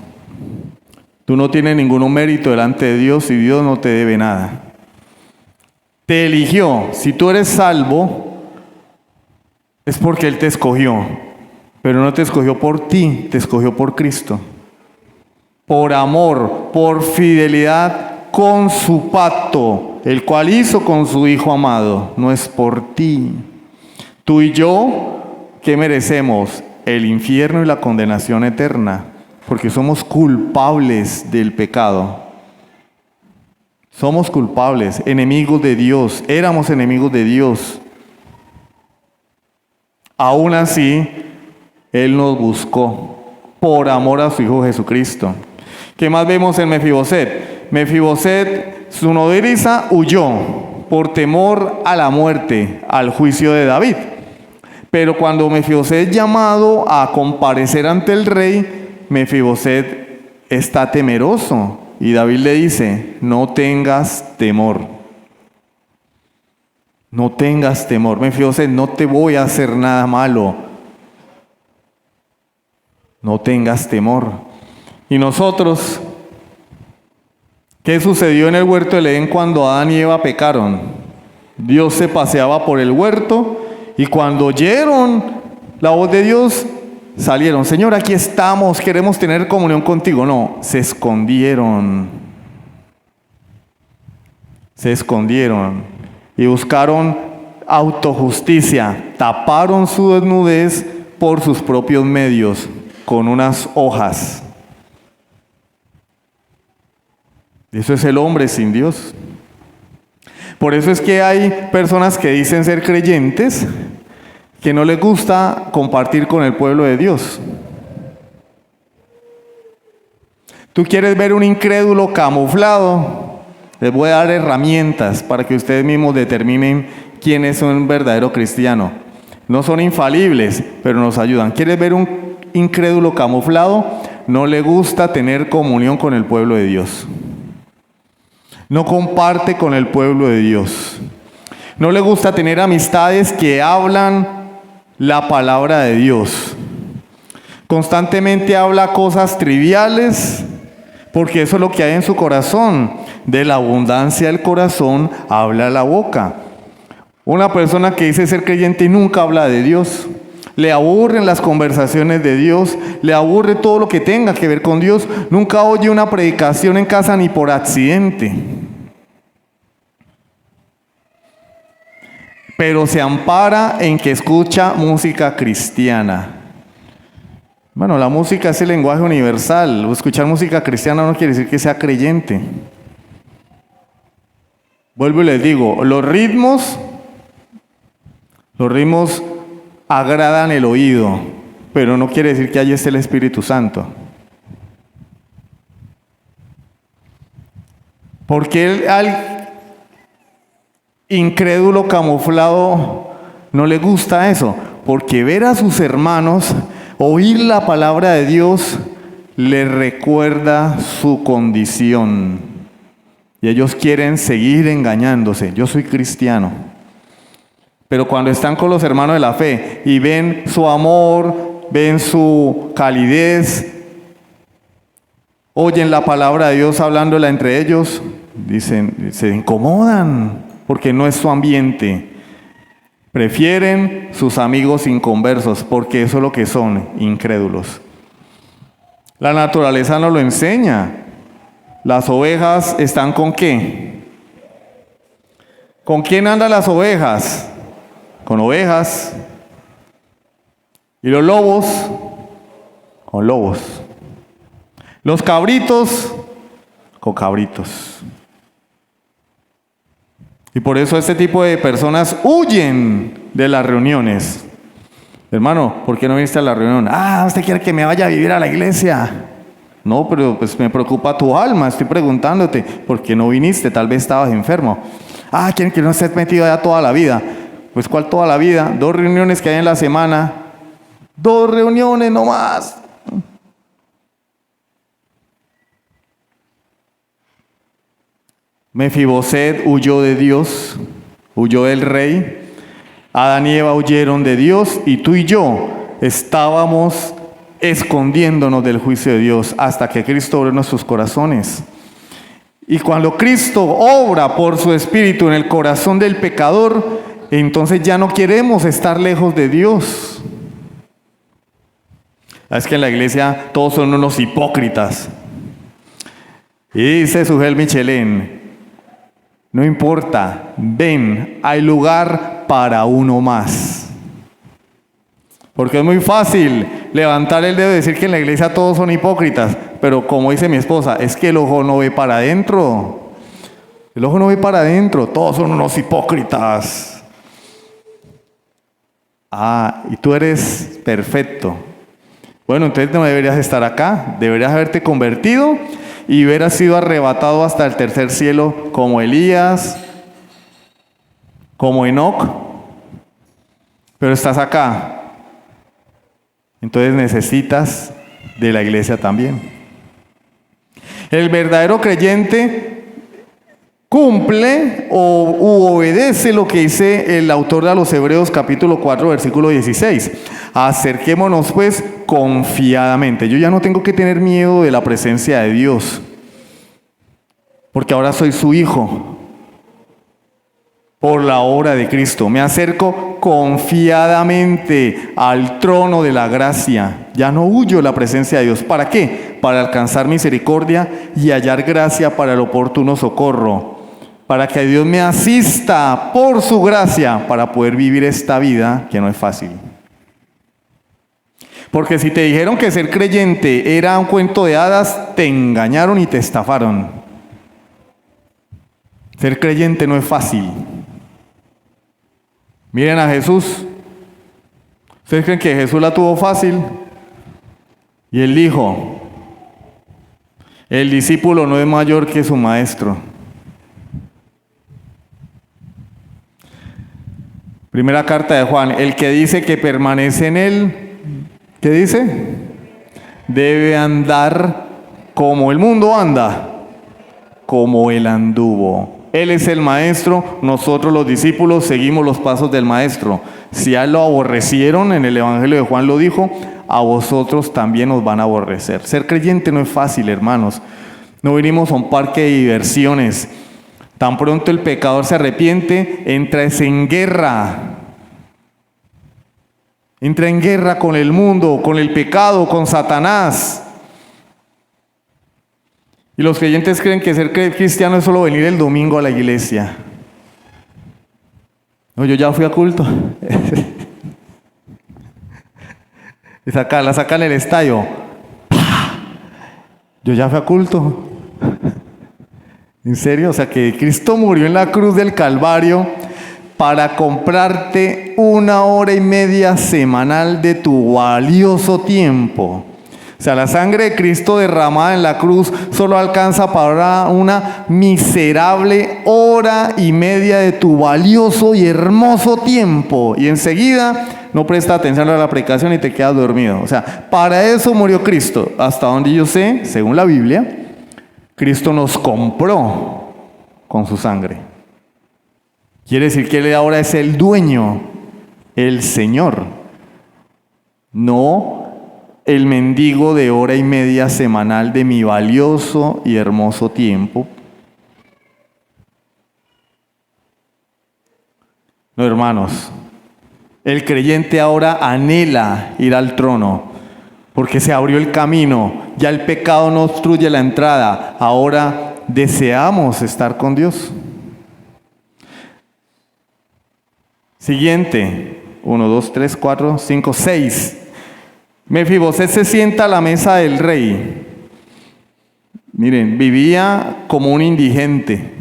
tú no tienes ningún mérito delante de Dios y Dios no te debe nada. Te eligió. Si tú eres salvo, es porque Él te escogió. Pero no te escogió por ti, te escogió por Cristo. Por amor, por fidelidad con su pacto, el cual hizo con su Hijo amado. No es por ti. Tú y yo, ¿qué merecemos? El infierno y la condenación eterna, porque somos culpables del pecado. Somos culpables, enemigos de Dios, éramos enemigos de Dios. Aún así, Él nos buscó por amor a su Hijo Jesucristo. ¿Qué más vemos en Mefiboset? Mefiboset, su nodriza, huyó por temor a la muerte, al juicio de David. Pero cuando Mefiboset es llamado a comparecer ante el rey, Mefiboset está temeroso. Y David le dice, no tengas temor. No tengas temor. Mefiboset, no te voy a hacer nada malo. No tengas temor. Y nosotros, ¿qué sucedió en el huerto del Edén cuando Adán y Eva pecaron? Dios se paseaba por el huerto y cuando oyeron la voz de Dios, salieron. Señor, aquí estamos, queremos tener comunión contigo. No, se escondieron. Se escondieron y buscaron autojusticia. Taparon su desnudez por sus propios medios, con unas hojas. Eso es el hombre sin Dios. Por eso es que hay personas que dicen ser creyentes, que no les gusta compartir con el pueblo de Dios. ¿Tú quieres ver un incrédulo camuflado? Les voy a dar herramientas para que ustedes mismos determinen quién es un verdadero cristiano. No son infalibles, pero nos ayudan. ¿Quieres ver un incrédulo camuflado? No le gusta tener comunión con el pueblo de Dios. No comparte con el pueblo de Dios. No le gusta tener amistades que hablan la palabra de Dios. Constantemente habla cosas triviales, porque eso es lo que hay en su corazón. De la abundancia del corazón habla la boca. Una persona que dice ser creyente y nunca habla de Dios. Le aburren las conversaciones de Dios, le aburre todo lo que tenga que ver con Dios. Nunca oye una predicación en casa ni por accidente. Pero se ampara en que escucha música cristiana. Bueno, la música es el lenguaje universal. Escuchar música cristiana no quiere decir que sea creyente. Vuelvo y les digo, los ritmos agradan el oído, pero no quiere decir que allí esté el Espíritu Santo. Porque al incrédulo camuflado no le gusta eso, porque ver a sus hermanos, oír la palabra de Dios, le recuerda su condición. Y ellos quieren seguir engañándose. Yo soy cristiano. Pero cuando están con los hermanos de la fe y ven su amor, ven su calidez, oyen la palabra de Dios hablándola entre ellos, dicen, se incomodan porque no es su ambiente. Prefieren sus amigos inconversos, porque eso es lo que son, incrédulos. La naturaleza nos lo enseña. Las ovejas están ¿con qué? ¿Con quién andan las ovejas? Con ovejas. ¿Y los lobos? Con lobos. Los cabritos, con cabritos. Y por eso este tipo de personas huyen de las reuniones. Hermano, ¿por qué no viniste a la reunión? ¿Usted quiere que me vaya a vivir a la iglesia? No, pero pues me preocupa tu alma, estoy preguntándote, ¿por qué no viniste? Tal vez estabas enfermo. ¿Quieren que no estés metido allá toda la vida? Pues ¿cuál toda la vida? 2 reuniones que hay en la semana. 2 reuniones nomás. Mefiboset huyó de Dios, huyó del rey. Adán y Eva huyeron de Dios y tú y yo estábamos escondiéndonos del juicio de Dios hasta que Cristo obró en nuestros corazones. Y cuando Cristo obra por su Espíritu en el corazón del pecador, entonces ya no queremos estar lejos de Dios. Es que en la iglesia todos son unos hipócritas. Y dice Sujel Michelén, no importa, ven, hay lugar para uno más. Porque es muy fácil levantar el dedo y decir que en la iglesia todos son hipócritas. Pero como dice mi esposa, es que el ojo no ve para adentro. El ojo no ve para adentro, todos son unos hipócritas. Y tú eres perfecto. Bueno, entonces no deberías estar acá, deberías haberte convertido y hubieras sido arrebatado hasta el tercer cielo como Elías, como Enoc, pero estás acá. Entonces necesitas de la iglesia también. El verdadero creyente cumple u obedece lo que dice el autor de los Hebreos capítulo 4 versículo 16. Acerquémonos pues confiadamente. Yo ya no tengo que tener miedo de la presencia de Dios, porque ahora soy su hijo por la obra de Cristo. Me acerco confiadamente al trono de la gracia. Ya no huyo de la presencia de Dios. ¿Para qué? Para alcanzar misericordia y hallar gracia para el oportuno socorro. Para que Dios me asista por su gracia para poder vivir esta vida que no es fácil. Porque si te dijeron que ser creyente era un cuento de hadas, te engañaron y te estafaron. Ser creyente no es fácil. Miren a Jesús. ¿Ustedes creen que Jesús la tuvo fácil? Y él dijo, el discípulo no es mayor que su maestro. Primera carta de Juan, el que dice que permanece en él, ¿qué dice? Debe andar como el mundo anda, como él anduvo. Él es el maestro, nosotros los discípulos seguimos los pasos del maestro. Si a él lo aborrecieron, en el Evangelio de Juan lo dijo, a vosotros también os van a aborrecer. Ser creyente no es fácil, hermanos. No venimos a un parque de diversiones. Tan pronto el pecador se arrepiente, entra en guerra. Entra en guerra con el mundo, con el pecado, con Satanás. Y los creyentes creen que ser cristiano es solo venir el domingo a la iglesia. No, yo ya fui a culto. Y la sacan el estadio. Yo ya fui a culto. ¿En serio? O sea que Cristo murió en la cruz del Calvario para comprarte 1 hora y media semanal de tu valioso tiempo. O sea, la sangre de Cristo derramada en la cruz solo alcanza para una miserable 1 hora y media de tu valioso y hermoso tiempo. Y enseguida no presta atención a la predicación y te quedas dormido. O sea, para eso murió Cristo. Hasta donde yo sé, según la Biblia, Cristo nos compró con su sangre. Quiere decir que Él ahora es el dueño, el Señor. No el mendigo de 1 hora y media semanal de mi valioso y hermoso tiempo. No, hermanos, El creyente ahora anhela ir al trono, porque se abrió el camino, ya el pecado no obstruye la entrada, ahora deseamos estar con Dios. Siguiente, 1, 2, 3, 4, 5, 6. Mefiboset se sienta a la mesa del rey. Miren, vivía como un indigente.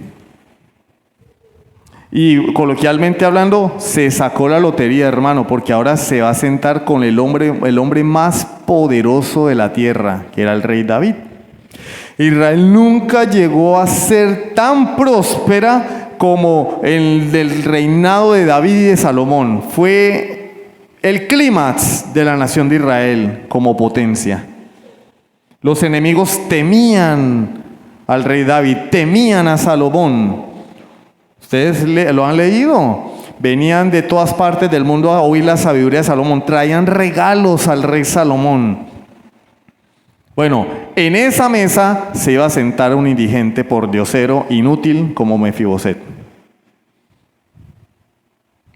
Y coloquialmente hablando, se sacó la lotería, hermano, porque ahora se va a sentar con el hombre más poderoso de la tierra, que era el rey David. Israel nunca llegó a ser tan próspera como el del reinado de David y de Salomón. Fue el clímax de la nación de Israel como potencia. Los enemigos temían al rey David, temían a Salomón. Ustedes lo han leído. Venían de todas partes del mundo a oír la sabiduría de Salomón. Traían regalos al rey Salomón. Bueno, en esa mesa se iba a sentar un indigente pordiosero, inútil como Mefiboset.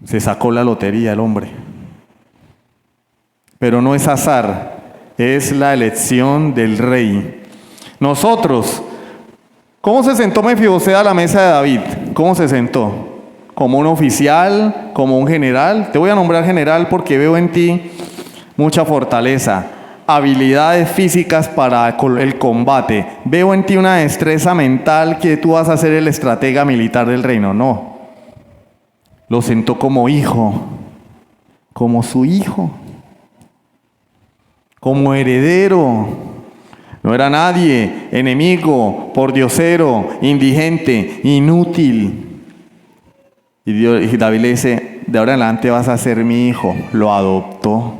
Se sacó la lotería el hombre. Pero no es azar, es la elección del rey. Nosotros, ¿cómo se sentó Mefiboset a la mesa de David? ¿Cómo se sentó? ¿Como un oficial? ¿Como un general? Te voy a nombrar general porque veo en ti mucha fortaleza, habilidades físicas para el combate. Veo en ti una destreza mental que tú vas a ser el estratega militar del reino. No. Lo sentó como hijo, como su hijo, como heredero. No era nadie, enemigo, pordiosero, indigente, inútil. Y David le dice, de ahora en adelante vas a ser mi hijo. Lo adoptó.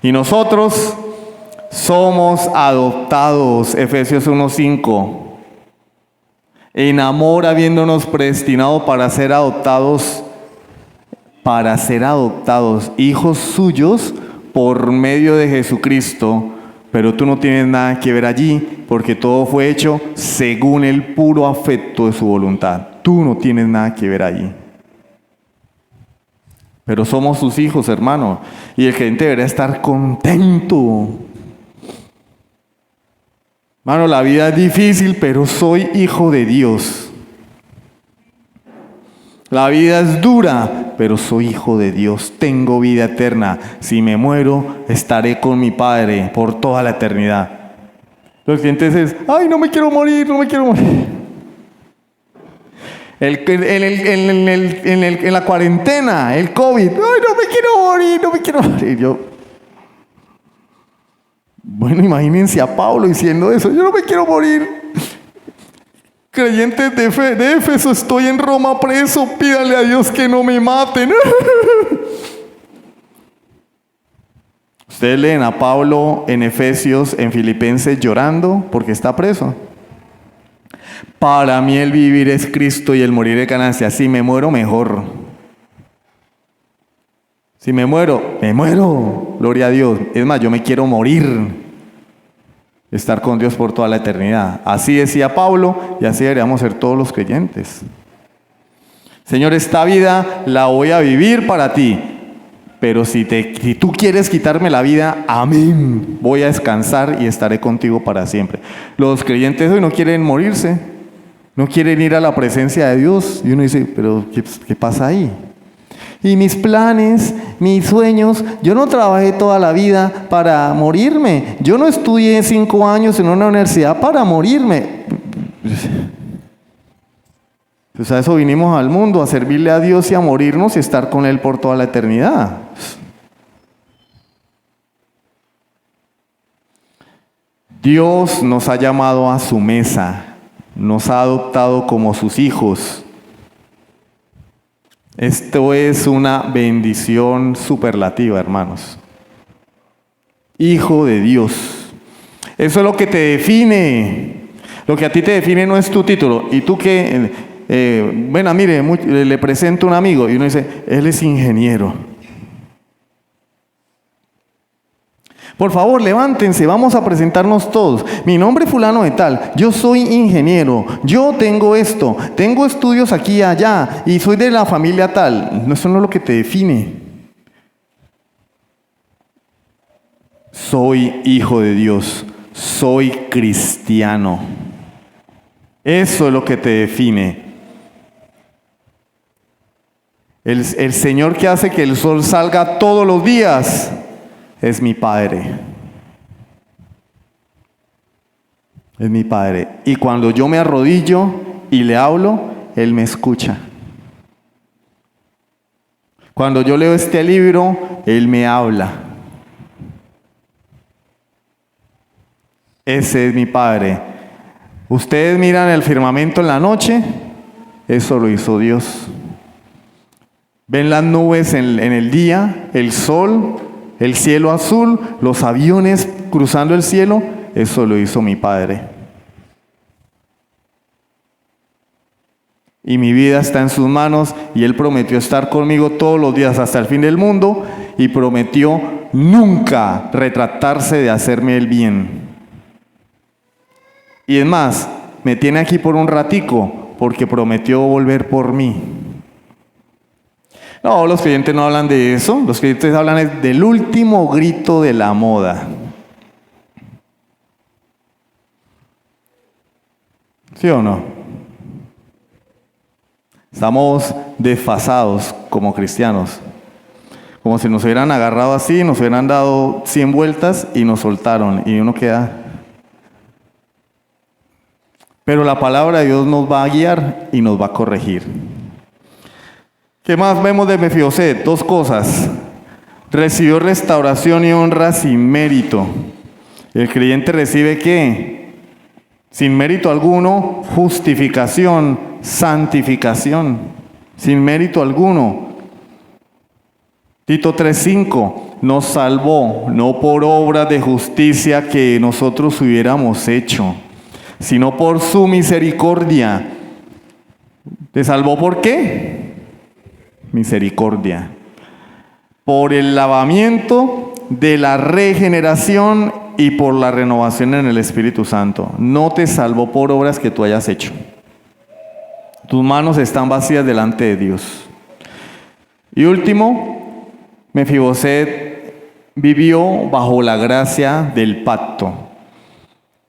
Y nosotros somos adoptados, Efesios 1:5. En amor habiéndonos predestinado para ser adoptados, hijos suyos por medio de Jesucristo. Pero tú no tienes nada que ver allí, porque todo fue hecho según el puro afecto de su voluntad. Tú no tienes nada que ver allí. Pero somos sus hijos, hermano, y el creyente debería estar contento. Hermano, la vida es difícil, pero soy hijo de Dios. La vida es dura, pero soy hijo de Dios. Tengo vida eterna. Si me muero, estaré con mi Padre por toda la eternidad. Los clientes dicen, ay, no me quiero morir, no me quiero morir. En la cuarentena, el COVID, ay, no me quiero morir, no me quiero morir. Yo, bueno, imagínense a Pablo diciendo eso, yo no me quiero morir. Creyentes de Éfeso, estoy en Roma preso, pídale a Dios que no me maten. Ustedes leen a Pablo en Efesios, en Filipenses llorando porque está preso. Para mí el vivir es Cristo y el morir es ganancia. Si me muero, mejor. Si me muero, gloria a Dios. Es más, yo me quiero morir. Estar con Dios por toda la eternidad. Así decía Pablo y así deberíamos ser todos los creyentes. Señor, esta vida la voy a vivir para ti, pero si tú quieres quitarme la vida, amén, voy a descansar y estaré contigo para siempre. Los creyentes hoy no quieren morirse, no quieren ir a la presencia de Dios, y uno dice, pero ¿qué pasa ahí? Y mis planes, mis sueños, yo no trabajé toda la vida para morirme. Yo no estudié 5 años en una universidad para morirme. Pues a eso vinimos al mundo, a servirle a Dios y a morirnos y estar con Él por toda la eternidad. Dios nos ha llamado a su mesa, nos ha adoptado como sus hijos. Esto es una bendición superlativa, hermanos. Hijo de Dios. Eso es lo que te define. Lo que a ti te define no es tu título. ¿Y tú qué? Bueno, mire, le presento a un amigo y uno dice, él es ingeniero. Por favor, levántense, vamos a presentarnos todos. Mi nombre es fulano de tal, yo soy ingeniero, yo tengo esto, tengo estudios aquí y allá y soy de la familia tal. No, eso no es lo que te define. soy hijo de Dios, soy cristiano. Eso es lo que te define. El Señor que hace que el sol salga todos los días es mi Padre. Es mi Padre. Y cuando yo me arrodillo y le hablo, Él me escucha. Cuando yo leo este libro, Él me habla. Ese es mi Padre. Ustedes miran el firmamento en la noche, eso lo hizo Dios. Ven las nubes en el día, el sol, el cielo azul, los aviones cruzando el cielo, eso lo hizo mi Padre. Y mi vida está en sus manos y Él prometió estar conmigo todos los días hasta el fin del mundo y prometió nunca retractarse de hacerme el bien. Y es más, me tiene aquí por un ratico porque prometió volver por mí. No, los creyentes no hablan de eso, los creyentes hablan del último grito de la moda. ¿Sí o no? Estamos desfasados como cristianos. Como si nos hubieran agarrado así, nos hubieran dado 100 vueltas y nos soltaron. Y uno queda... Pero la palabra de Dios nos va a guiar y nos va a corregir. ¿Qué más vemos de Mefiboset? Dos cosas. Recibió restauración y honra sin mérito. El creyente recibe ¿qué? Sin mérito alguno, justificación, santificación. Sin mérito alguno. Tito 3:5, nos salvó, no por obras de justicia que nosotros hubiéramos hecho, sino por su misericordia. ¿Te salvó por qué? Misericordia. Por el lavamiento de la regeneración y por la renovación en el Espíritu Santo. No te salvó por obras que tú hayas hecho. Tus manos están vacías delante de Dios. Y último, Mefiboset vivió bajo la gracia del pacto.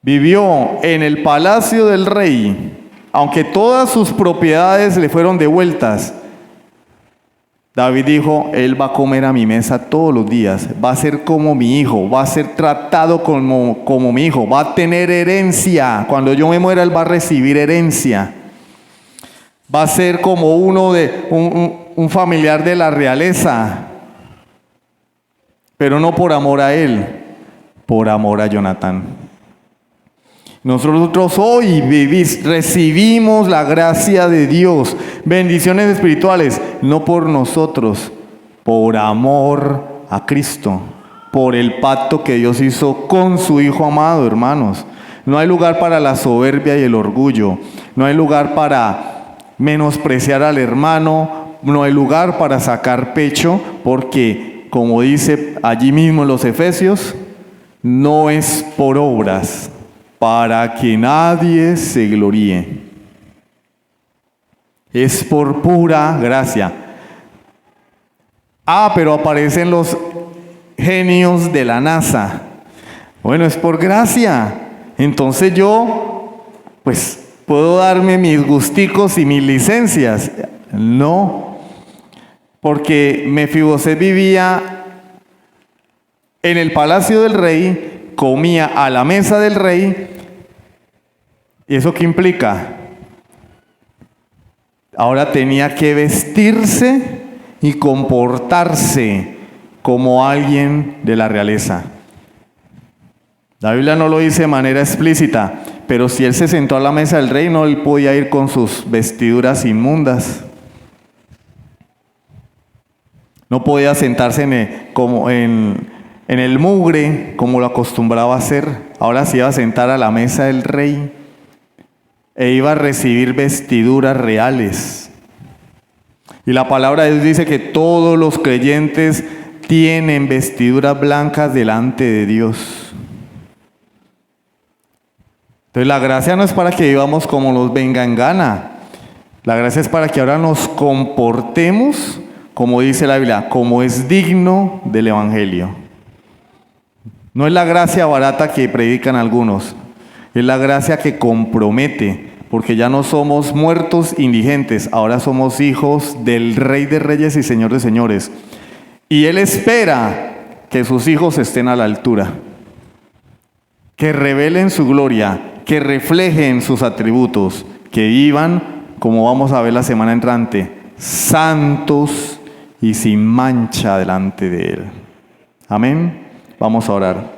Vivió en el palacio del rey, aunque todas sus propiedades le fueron devueltas. David dijo, él va a comer a mi mesa todos los días, va a ser como mi hijo, va a ser tratado como mi hijo, va a tener herencia. Cuando yo me muera, él va a recibir herencia. Va a ser como un familiar de la realeza, pero no por amor a él, por amor a Jonatán. Nosotros hoy recibimos la gracia de Dios, bendiciones espirituales, no por nosotros, por amor a Cristo, por el pacto que Dios hizo con su Hijo amado, hermanos. No hay lugar para la soberbia y el orgullo, no hay lugar para menospreciar al hermano, no hay lugar para sacar pecho, porque como dice allí mismo en los Efesios, no es por obras, para que nadie se gloríe. Es por pura gracia. Pero aparecen los genios de la NASA. Bueno, es por gracia. Entonces yo, pues, puedo darme mis gusticos y mis licencias. No, porque Mefiboset vivía en el palacio del rey, comía a la mesa del rey. ¿Y eso qué implica? Ahora tenía que vestirse y comportarse como alguien de la realeza. La Biblia no lo dice de manera explícita, pero si él se sentó a la mesa del rey, no él podía ir con sus vestiduras inmundas. No podía sentarse en el mugre como lo acostumbraba a hacer. Ahora se iba a sentar a la mesa del rey e iba a recibir vestiduras reales. Y la palabra de Dios dice que todos los creyentes tienen vestiduras blancas delante de Dios. Entonces la gracia no es para que vivamos como nos venga en gana. La gracia es para que ahora nos comportemos, como dice la Biblia, como es digno del Evangelio. No es la gracia barata que predican algunos, es la gracia que compromete, porque ya no somos muertos indigentes, ahora somos hijos del Rey de Reyes y Señor de Señores. Y Él espera que sus hijos estén a la altura, que revelen su gloria, que reflejen sus atributos, que vivan, como vamos a ver la semana entrante, santos y sin mancha delante de Él. Amén. Vamos a orar.